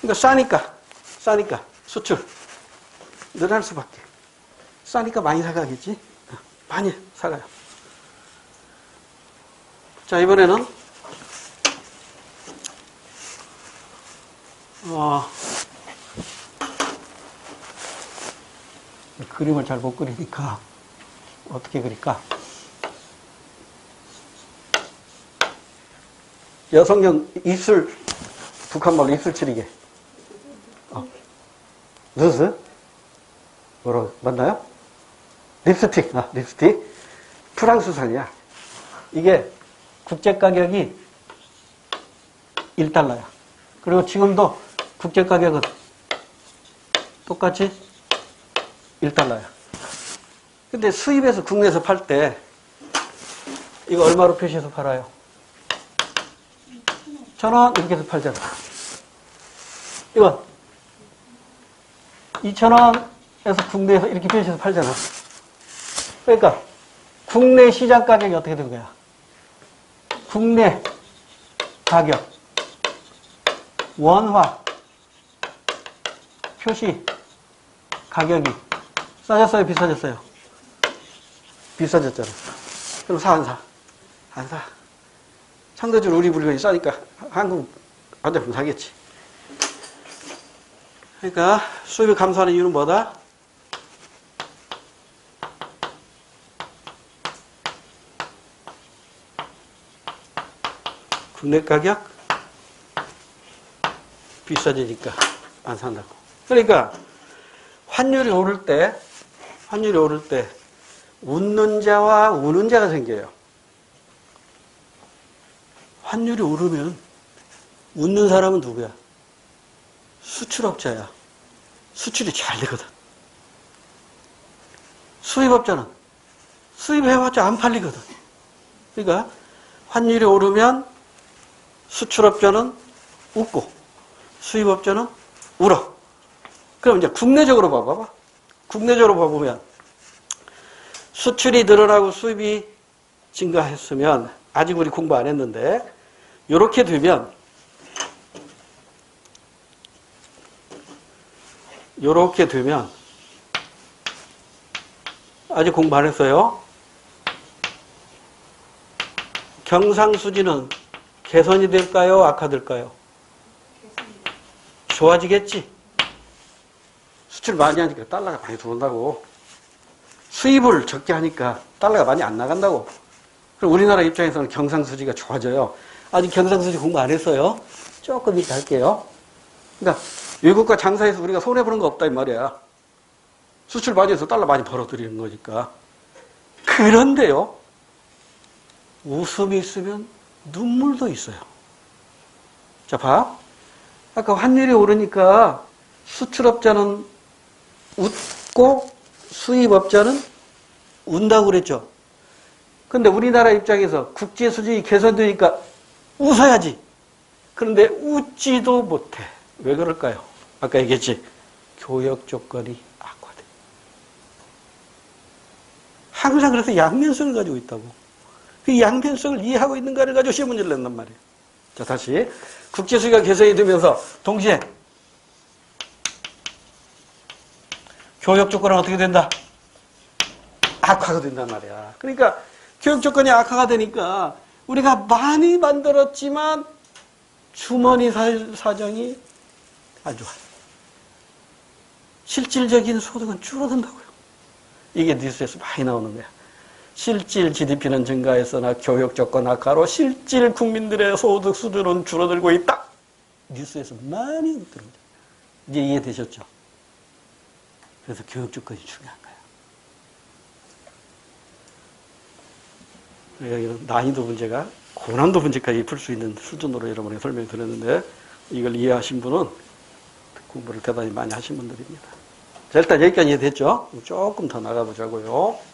그러니까 싸니까 수출 늘어날 수밖에. 싸니까 많이 사가겠지. 많이 사가요. 자, 이번에는 그림을 잘 못 그리니까 어떻게 그릴까? 여성용 입술, 북한말로 입술 칠이게. 누스? 뭐라고, 맞나요? 립스틱, 립스틱. 프랑스산이야. 이게 국제 가격이 1달러야. 그리고 지금도 국제 가격은 똑같이 1달러야. 근데 수입해서 국내에서 팔 때 이거 얼마로 표시해서 팔아요? 1,000원 이렇게 해서 팔잖아. 이건 2,000원에서 국내에서 이렇게 표시해서 팔잖아. 그러니까 국내 시장 가격이 어떻게 된 거야? 국내 가격 원화 표시 가격이 싸졌어요? 비싸졌어요? 비싸졌잖아. 그럼 사, 안 사? 안 사. 상대적으로 우리 물건이 싸니까 한국 환자품 사겠지. 그러니까 수입을 감소하는 이유는 뭐다? 국내 가격 비싸지니까 안 산다고. 그러니까 환율이 오를 때 웃는 자와 우는 자가 생겨요. 환율이 오르면 웃는 사람은 누구야? 수출업자야. 수출이 잘 되거든. 수입업자는 수입해봤자 안 팔리거든. 그러니까 환율이 오르면 수출업자는 웃고 수입업자는 울어. 그럼 이제 국내적으로 봐봐. 국내적으로 봐보면 수출이 늘어나고 수입이 증가했으면 아직 우리 공부 안 했는데 이렇게 되면 아직 공부 안 했어요. 경상수지는 개선이 될까요? 악화될까요? 좋아지겠지. 수출 많이 하니까 달러가 많이 들어온다고. 수입을 적게 하니까 달러가 많이 안 나간다고. 그럼 우리나라 입장에서는 경상수지가 좋아져요. 아직 경상수지 공부 안 했어요. 조금 이따 할게요. 그러니까 외국과 장사해서 우리가 손해보는 거 없다 이 말이야. 수출 많이 해서 달러 많이 벌어들이는 거니까. 그런데요. 웃음이 있으면 눈물도 있어요. 자, 봐. 아까 환율이 오르니까 수출업자는 웃고 수입업자는 운다고 그랬죠. 근데 우리나라 입장에서 국제 수준이 개선되니까 웃어야지. 그런데 웃지도 못해. 왜 그럴까요? 아까 얘기했지. 교역 조건이 악화돼. 항상 그래서 양면성을 가지고 있다고. 그 양면성을 이해하고 있는가를 가지고 시험 문제를 낸단 말이에요. 자, 다시. 국제 수지가 개선이 되면서 동시에 교역 조건은 어떻게 된다? 악화가 된단 말이야. 그러니까 교육 조건이 악화가 되니까 우리가 많이 만들었지만 주머니 사정이 안 좋아요. 실질적인 소득은 줄어든다고요. 이게 뉴스에서 많이 나오는 거야. 실질 GDP는 증가했으나 교육 조건 악화로 실질 국민들의 소득 수준은 줄어들고 있다. 뉴스에서 많이 들어오죠. 이제 이해되셨죠? 그래서 교육 조건이 중요한 거예요. 여기는 난이도 문제가 고난도 문제까지 풀 수 있는 수준으로 여러분에게 설명드렸는데 이걸 이해하신 분은 공부를 대단히 많이 하신 분들입니다. 자, 일단 여기까지 이해됐죠? 조금 더 나가보자고요.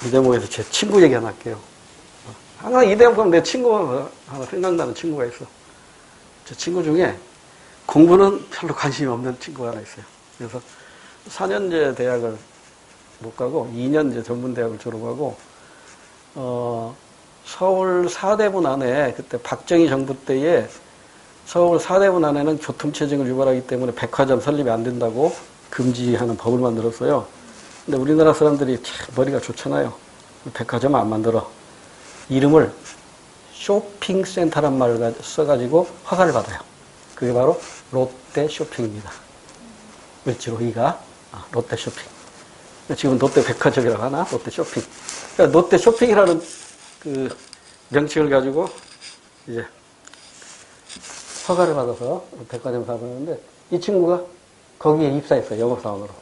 이 대목에서 제 친구 얘기 하나 할게요. 항상 이 대목 보면 내 친구가 하나 생각나는 친구가 있어. 저 친구 중에 공부는 별로 관심이 없는 친구가 하나 있어요. 그래서 4년제 대학을 못 가고 2년제 전문대학을 졸업하고 서울 사대문 안에 그때 박정희 정부 때에 서울 사대문 안에는 교통체증을 유발하기 때문에 백화점 설립이 안 된다고 금지하는 법을 만들었어요. 근데 우리나라 사람들이 참 머리가 좋잖아요. 백화점 안 만들어. 이름을 쇼핑센터란 말을 써가지고 허가를 받아요. 그게 바로 롯데 쇼핑입니다. 을지로 이가 롯데 쇼핑. 지금 롯데 백화점이라고 하나? 롯데 쇼핑. 그러니까 롯데 쇼핑이라는 그 명칭을 가지고 이제 허가를 받아서 백화점 사업을 하는데 이 친구가 거기에 입사했어요. 영업사원으로.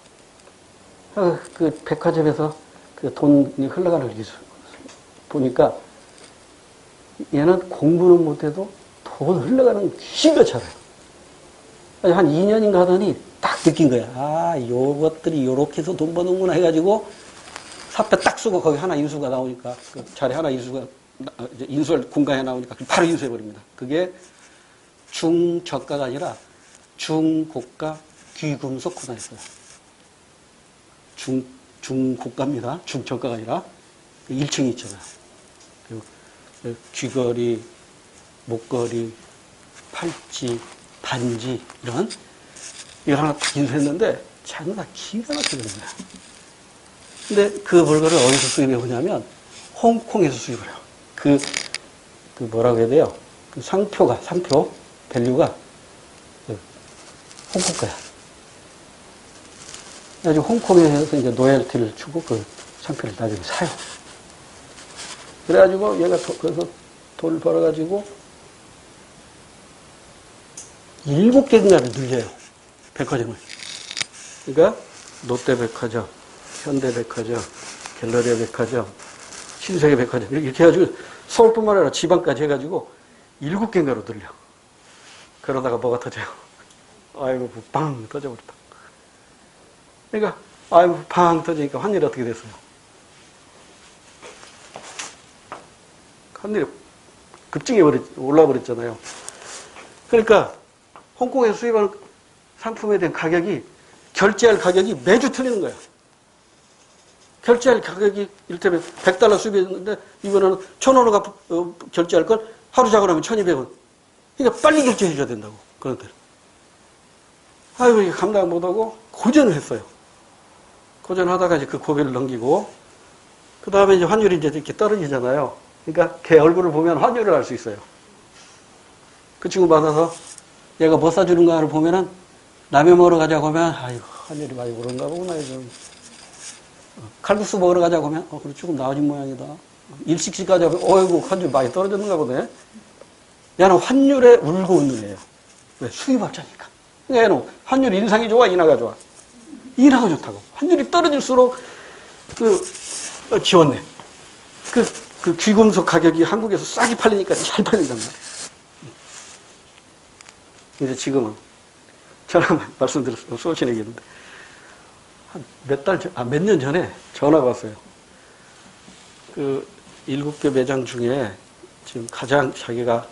그 백화점에서 그 돈이 흘러가는 걸 보니까 얘는 공부는 못해도 돈 흘러가는 기가 차려요. 한 2년인가 하더니 딱 느낀 거야. 아, 요것들이 요렇게 해서 돈 버는구나 해가지고 사표 딱 쓰고 거기 하나 인수가 나오니까 그 자리 하나 인수가 인수할 공간에 나오니까 바로 인수해버립니다. 그게 중저가가 아니라 중고가 귀금속 코너였어요. 중고가입니다. 중저가가 아니라 1층이 있잖아요. 귀걸이, 목걸이, 팔찌, 반지 이런 이걸 하나 딱 인수했는데 장사 기가 막히거든요. 근데 그 물건을 어디서 수입해 오냐면 홍콩에서 수입을 해요. 그 뭐라고 해야 돼요? 그 상표 밸류가 홍콩 거야. 그래가지고 홍콩에서 이제 로열티를 주고 그 상표를 나중에 사요. 그래가지고 얘가 거기서 돈을 벌어가지고 7개인가를 늘려요. 백화점을. 그러니까 롯데백화점, 현대백화점, 갤러리아 백화점, 신세계백화점 이렇게 해가지고 서울뿐만 아니라 지방까지 해가지고 7개인가로 늘려. 그러다가 뭐가 터져요? 아이고 빵 터져버렸다. 그러니까 아이고 팡 터지니까 환율이 어떻게 됐어요? 환율이 급증해 올라버렸잖아요. 그러니까 홍콩에서 수입하는 상품에 대한 가격이 결제할 가격이 매주 틀리는 거야. 결제할 가격이 이를테면 $100 수입했는데 이번에는 1,000원을 결제할 걸 하루 자고 나면 1,200원. 그러니까 빨리 결제해 줘야 된다고. 그런 데는. 아이고 이게 감당 못하고 고전을 했어요. 고전하다가 이제 그 고비를 넘기고 그 다음에 이제 환율이 이제 이렇게 떨어지잖아요. 그러니까 걔 얼굴을 보면 환율을 알 수 있어요. 그 친구 받아서 얘가 뭐 사주는가를 보면은 라면 먹으러 가자고 하면 아이고 환율이 많이 오른가 보구나 요즘. 칼국수 먹으러 가자고 하면 그래 조금 나아진 모양이다. 일식집 가자고 하면 어이구 환율 많이 떨어졌는가 보네. 얘는 환율에 울고 웃는 애예요. 왜? 수입업자니까. 그러니까 얘는 환율 인상이 좋아 인하가 좋아? 인하가 좋다고. 환율이 떨어질수록 지웠네. 그 귀금속 가격이 한국에서 싸게 팔리니까 잘 팔린단 말이에요. 이제 지금은 전화 말씀드렸어요. 수호신 얘기했는데 한 몇 년 전에 전화가 왔어요. 그 7개 매장 중에 지금 가장 자기가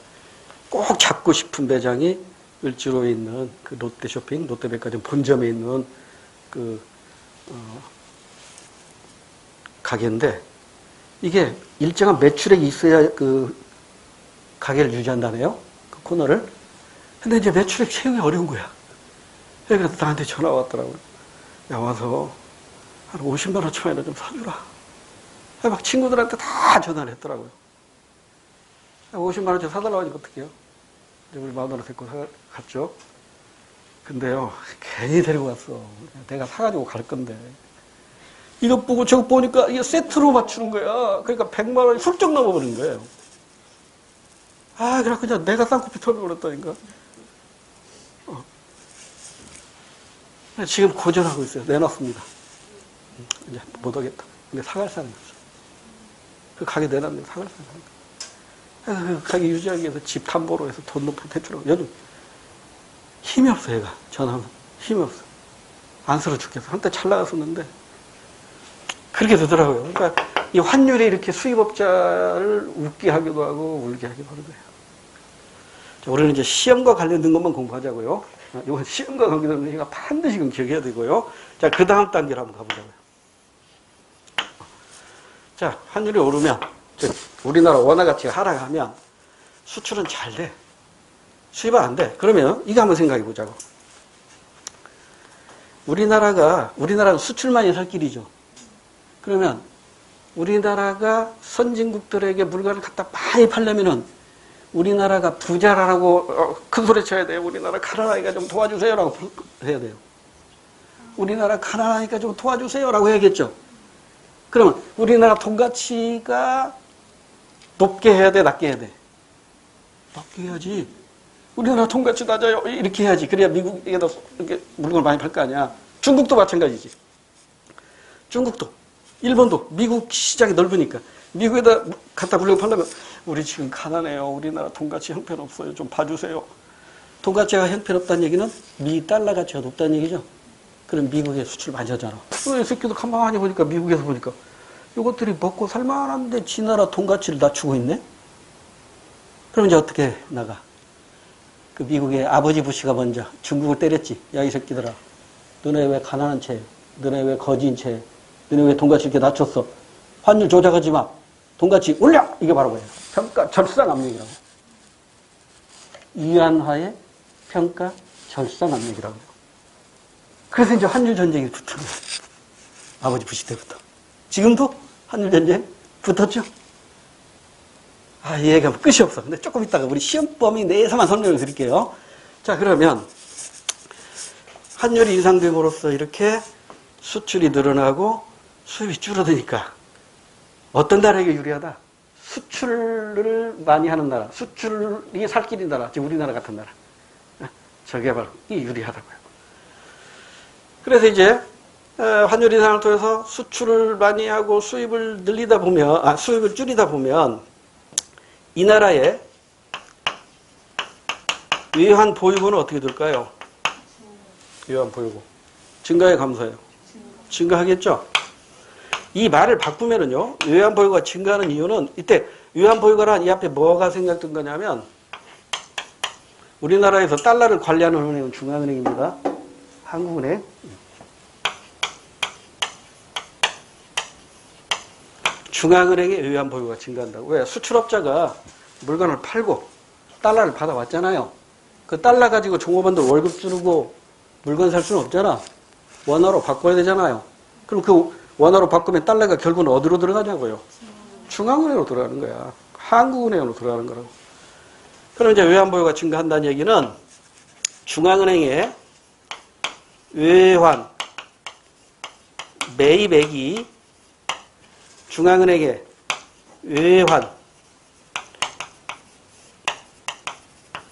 꼭 잡고 싶은 매장이 을지로에 있는 그 롯데쇼핑, 롯데백화점 본점에 있는 가게인데 이게 일정한 매출액이 있어야 그 가게를 유지한다네요. 그 코너를. 근데 이제 매출액 채우기 어려운 거야. 그래서 나한테 전화가 왔더라고요. 야, 와서 한 50만 원 초에는 좀 사주라. 막 친구들한테 다 전화를 했더라고요. 50만 원짜리 사달라고 하니까 어떡해요? 이제 우리 마누라 데리고 갔죠. 근데요, 괜히 데리고 갔어. 내가 사가지고 갈 건데. 이것 보고 저거 보니까 이게 세트로 맞추는 거야. 그러니까 100만 원이 훌쩍 넘어버린 거예요. 아, 그래갖고 그냥 내가 쌍코피 털어버렸다니까. 지금 고전하고 있어요. 내놨습니다. 이제 못 오겠다. 근데 사갈 사람이 없어. 그 가게 내놨는데 사갈 사람이 없어. 그 가게 유지하기 위해서 집 담보로 해서 돈 높은 대출하고 요즘 힘이 없어 얘가. 전화하면 힘이 없어. 안쓰러워 죽겠어. 한때 잘 나갔었는데 그렇게 되더라고요. 그러니까 이 환율이 이렇게 수입업자를 웃게 하기도 하고 울게 하기도 하는 거예요. 자, 우리는 이제 시험과 관련된 것만 공부하자고요. 이건 시험과 관계된 얘기가 반드시 기억해야 되고요. 자, 그 다음 단계로 한번 가보자고요. 자, 환율이 오르면, 우리나라 원화 가치가 하락하면 수출은 잘 돼. 수입은 안 돼. 그러면 이거 한번 생각해 보자고. 우리나라는 수출만이 살 길이죠. 그러면 우리나라가 선진국들에게 물건을 갖다 많이 팔려면은 우리나라가 부자라고 큰 소리 쳐야 돼요. 우리나라 가난하니까 좀 도와주세요라고 해야 돼요. 우리나라 가난하니까 좀 도와주세요라고 해야겠죠. 그러면 우리나라 돈 가치가 높게 해야 돼, 낮게 해야 돼? 낮게 해야지. 우리나라 돈 가치 낮아요. 이렇게 해야지. 그래야 미국에다 이렇게 물건을 많이 팔 거 아니야. 중국도 마찬가지지. 중국도, 일본도, 미국 시장이 넓으니까. 미국에다 갖다 물려 팔려면 우리 지금 가난해요. 우리나라 돈가치 형편없어요. 좀 봐주세요. 돈가치가 형편없다는 얘기는 미 달러 가치가 높다는 얘기죠. 그럼 미국에 수출 많이 하잖아. 이 새끼도 가만히 보니까 미국에서 보니까 이것들이 먹고 살만한데 지 나라 돈가치를 낮추고 있네? 그럼 이제 어떻게 나가? 그 미국의 아버지 부시가 먼저 중국을 때렸지. 야, 이 새끼들아. 너네 왜 가난한 채? 너네 왜 거지인 채? 너네 왜 돈가치 이렇게 낮췄어? 환율 조작하지 마. 돈가치 올려! 이게 바로 뭐예요? 평가 절상 압력이라고. 위안화의 평가 절상 압력이라고. 그래서 이제 환율 전쟁이 붙은 거예요. 아버지 부시 때부터. 지금도 환율 전쟁 붙었죠? 아, 이 얘기가 끝이 없어. 근데 조금 이따가 우리 시험 범위 내에서만 설명을 드릴게요. 자, 그러면 환율이 인상됨으로써 이렇게 수출이 늘어나고 수입이 줄어드니까 어떤 나라에게 유리하다? 수출을 많이 하는 나라, 수출이 살 길인 나라, 지금 우리나라 같은 나라. 저게 바로 이 유리하다고요. 그래서 이제 환율 인상을 통해서 수출을 많이 하고 수입을 늘리다 보면, 수입을 줄이다 보면 이 나라의 외환 보유고는 어떻게 될까요? 외환 보유고. 증가해, 감소해요? 증가하겠죠? 이 말을 바꾸면은요, 외환 보유고가 증가하는 이유는 이때 외환 보유고란 이 앞에 뭐가 생각된 거냐면 우리나라에서 달러를 관리하는 은행은 중앙은행입니다. 한국은행. 중앙은행의 외환 보유고가 증가한다고. 왜? 수출업자가 물건을 팔고 달러를 받아왔잖아요. 그 달러 가지고 종업원들 월급 주고 물건 살 수는 없잖아. 원화로 바꿔야 되잖아요. 그럼 그 원화로 바꾸면 달러가 결국은 어디로 들어가냐고요? 중앙은행으로 들어가는 거야. 한국은행으로 들어가는 거라고. 그럼 이제 외환 보유고가 증가한다는 얘기는 중앙은행의 외환 매입액이 중앙은행의 외환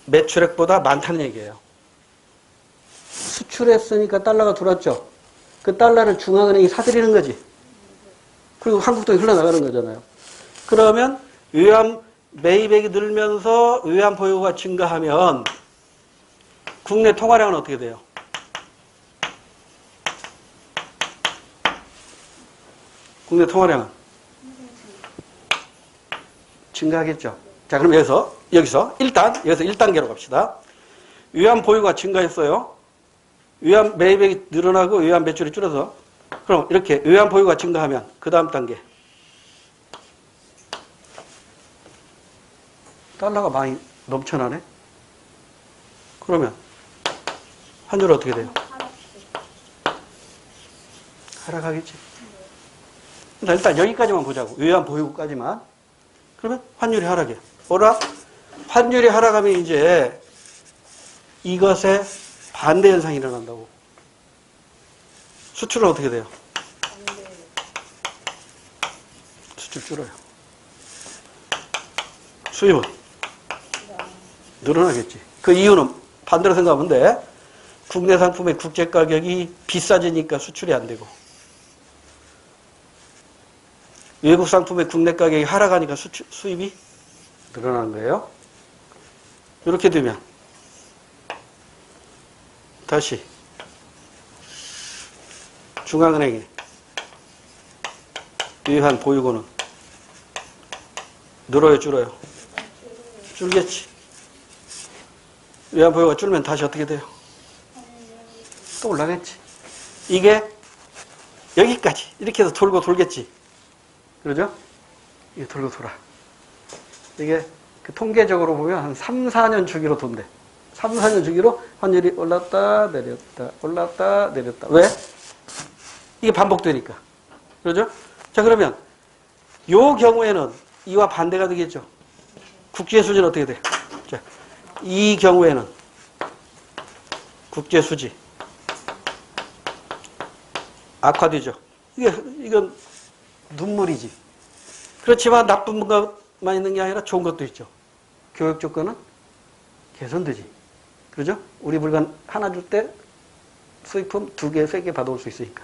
매출액보다 많다는 얘기예요. 수출했으니까 달러가 들어왔죠. 그 달러를 중앙은행이 사들이는 거지. 그리고 한국 돈이 흘러나가는 거잖아요. 그러면 외환 매입액이 늘면서 외환 보유고가 증가하면 국내 통화량은 어떻게 돼요? 국내 통화량은 증가하겠죠. 자, 그럼 여기서 일단 여기서 1단계로 갑시다. 외환 보유고가 증가했어요. 외환 매입액이 늘어나고 외환 매출이 줄어서 그럼 이렇게 외환 보유고가 증가하면 그 다음 단계 달러가 많이 넘쳐나네. 그러면 환율은 어떻게 돼요? 하락하겠지. 일단 여기까지만 보자고. 외환 보유고까지만. 그러면 환율이 하락해. 뭐라? 환율이 하락하면 이제 이것에 반대 현상이 일어난다고. 수출은 어떻게 돼요? 수출 줄어요. 수입은 늘어나겠지. 그 이유는 반대로 생각하면 돼. 국내 상품의 국제 가격이 비싸지니까 수출이 안 되고 외국 상품의 국내 가격이 하락하니까 수입이 늘어나는 거예요. 이렇게 되면 다시 중앙은행의 외환 보유고는 늘어요, 줄어요? 줄겠지. 외환 보유고가 줄면 다시 어떻게 돼요? 또 올라겠지. 이게 여기까지 이렇게 해서 돌고 돌겠지. 그러죠? 이게 돌고 돌아. 이게 그 통계적으로 보면 한 3, 4년 주기로 돈대. 3, 4년 주기로 환율이 올랐다 내렸다 올랐다 내렸다. 왜? 이게 반복되니까. 그러죠? 자, 그러면 요 경우에는 이와 반대가 되겠죠. 국제 수지는 어떻게 돼? 자, 이 경우에는 국제 수지 악화되죠. 이건 눈물이지. 그렇지만 나쁜 것만 있는 게 아니라 좋은 것도 있죠. 교육 조건은 개선되지. 그러죠? 우리 물건 하나 줄 때 수입품 2개, 3개 받아올 수 있으니까.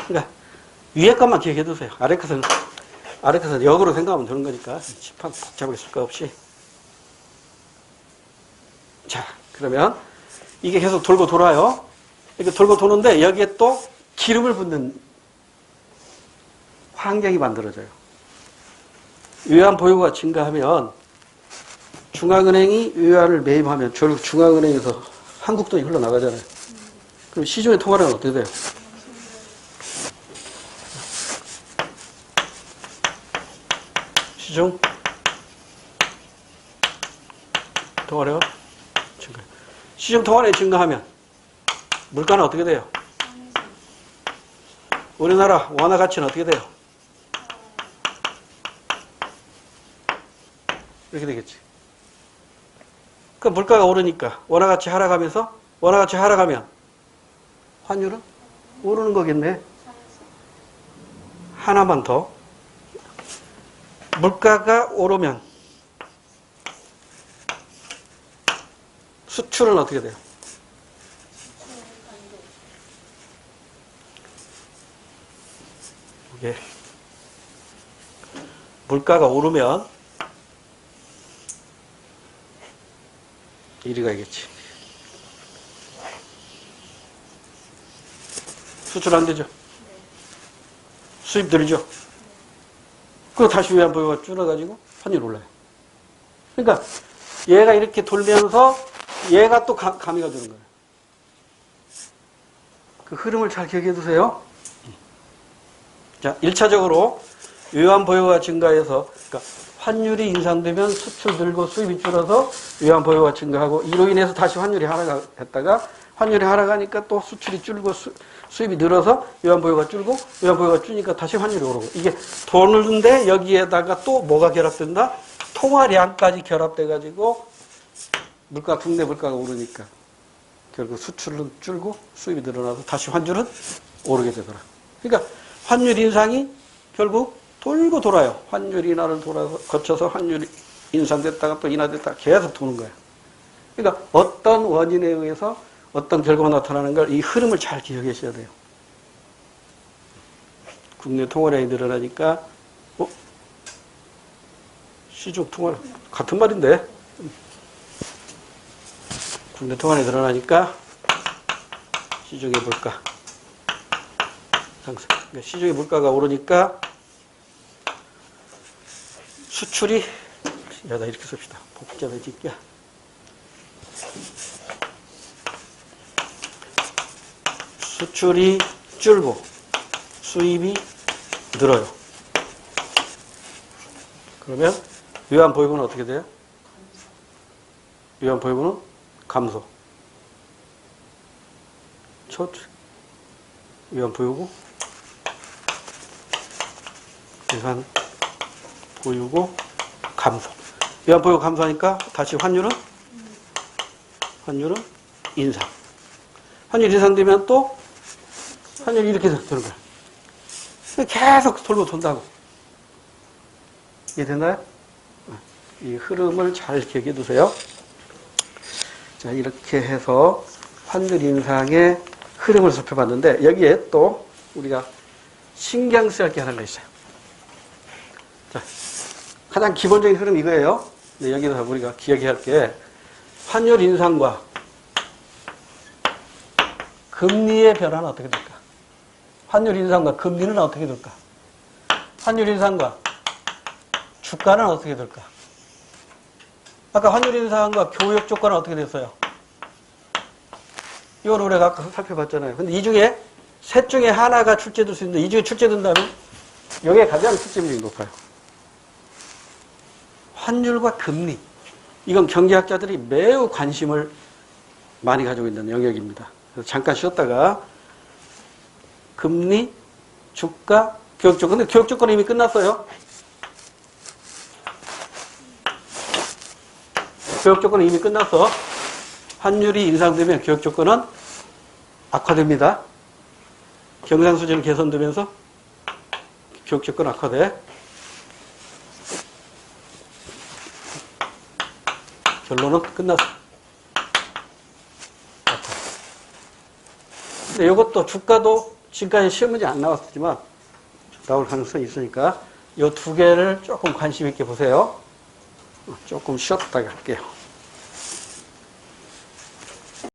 그러니까 위에 것만 기억해 두세요. 아래 것은 역으로 생각하면 되는 거니까 칠판 복잡하게 쓸 거 없이. 자, 그러면 이게 계속 돌고 돌아요. 이렇게 돌고 도는데 여기에 또 기름을 붓는 환경이 만들어져요. 외환 보유가 증가하면 중앙은행이 외환을 매입하면 결국 중앙은행에서 한국 돈이 흘러나가잖아요. 그럼 시중의 통화량은 어떻게 돼요? 시중 통화량 증가. 시중 통화량이 증가하면 물가는 어떻게 돼요? 우리나라 원화 가치는 어떻게 돼요? 이렇게 되겠지. 그 물가가 오르니까 원화 가치 하락하면서 원화 가치 하락하면 환율은 오르는 거겠네. 하나만 더. 물가가 오르면 수출은 어떻게 돼요? 이게 물가가 오르면 이리 가야겠지. 수출 안 되죠? 수입 늘죠? 그거 다시 외환 보유가 줄어가지고 환율 올라요. 그러니까 얘가 이렇게 돌면서 얘가 또 가미가 되는 거예요. 그 흐름을 잘 기억해 두세요. 자, 1차적으로 외환 보유가 증가해서, 그러니까 환율이 인상되면 수출 늘고 수입이 줄어서 외환 보유가 증가하고, 이로 인해서 다시 환율이 하락했다가 환율이 하락하니까 또 수출이 줄고 수입이 늘어서 외환 보유가 줄고, 외환 보유가 줄니까 다시 환율이 오르고, 이게 도는데 여기에다가 또 뭐가 결합된다? 통화량까지 결합돼가지고 물가, 국내 물가가 오르니까 결국 수출은 줄고 수입이 늘어나서 다시 환율은 오르게 되더라. 그러니까 환율 인상이 결국 돌고 돌아요. 환율 인하를 거쳐서 환율이 인상됐다가 또 인하됐다가 계속 도는 거야. 그러니까 어떤 원인에 의해서 어떤 결과가 나타나는 걸 이 흐름을 잘 기억해 주셔야 돼요. 국내 통화량이 늘어나니까 시중 통화량 같은 말인데 국내 통화량이 늘어나니까 시중의 물가 상승. 그러니까 시중의 물가가 오르니까 수출이, 야, 나 이렇게 씁시다. 복잡해질게. 수출이 줄고 수입이 늘어요. 그러면 외환 보유고는 어떻게 돼요? 외환 보유고는 감소. 첫 외환 보유고, 외환 보유고 감소. 외환 보유고 감소하니까 다시 환율은 인상. 환율 인상되면 또 환율이 이렇게 되는 거야. 계속 돌고 돈다고. 이해됐나요? 이 흐름을 잘 기억해 두세요. 자, 이렇게 해서 환율 인상의 흐름을 살펴봤는데, 여기에 또 우리가 신경 써야 할 게 하나가 있어요. 자, 가장 기본적인 흐름 이거예요. 근데 여기서 우리가 기억해야 할 게 환율 인상과 금리의 변화는 어떻게 될까? 환율 인상과 금리는 어떻게 될까? 환율 인상과 주가는 어떻게 될까? 아까 환율 인상과 교역 조건은 어떻게 됐어요? 이걸 우리가 아까 살펴봤잖아요. 근데 이 중에 셋 중에 하나가 출제될 수 있는데, 이 중에 출제된다면 여기에 가장 출제율이 높아요. 환율과 금리. 이건 경제학자들이 매우 관심을 많이 가지고 있는 영역입니다. 그래서 잠깐 쉬었다가 금리, 주가, 교역 조건. 근데 교역 조건은 이미 끝났어요. 교역 조건은 이미 끝났어. 환율이 인상되면 교역 조건은 악화됩니다. 경상 수준이 개선되면서 교역 조건 악화돼. 결론은 끝났어. 근데 이것도 주가도 지금까지 시험 문제 안 나왔지만 나올 가능성이 있으니까 이 두 개를 조금 관심 있게 보세요. 조금 쉬었다가 할게요.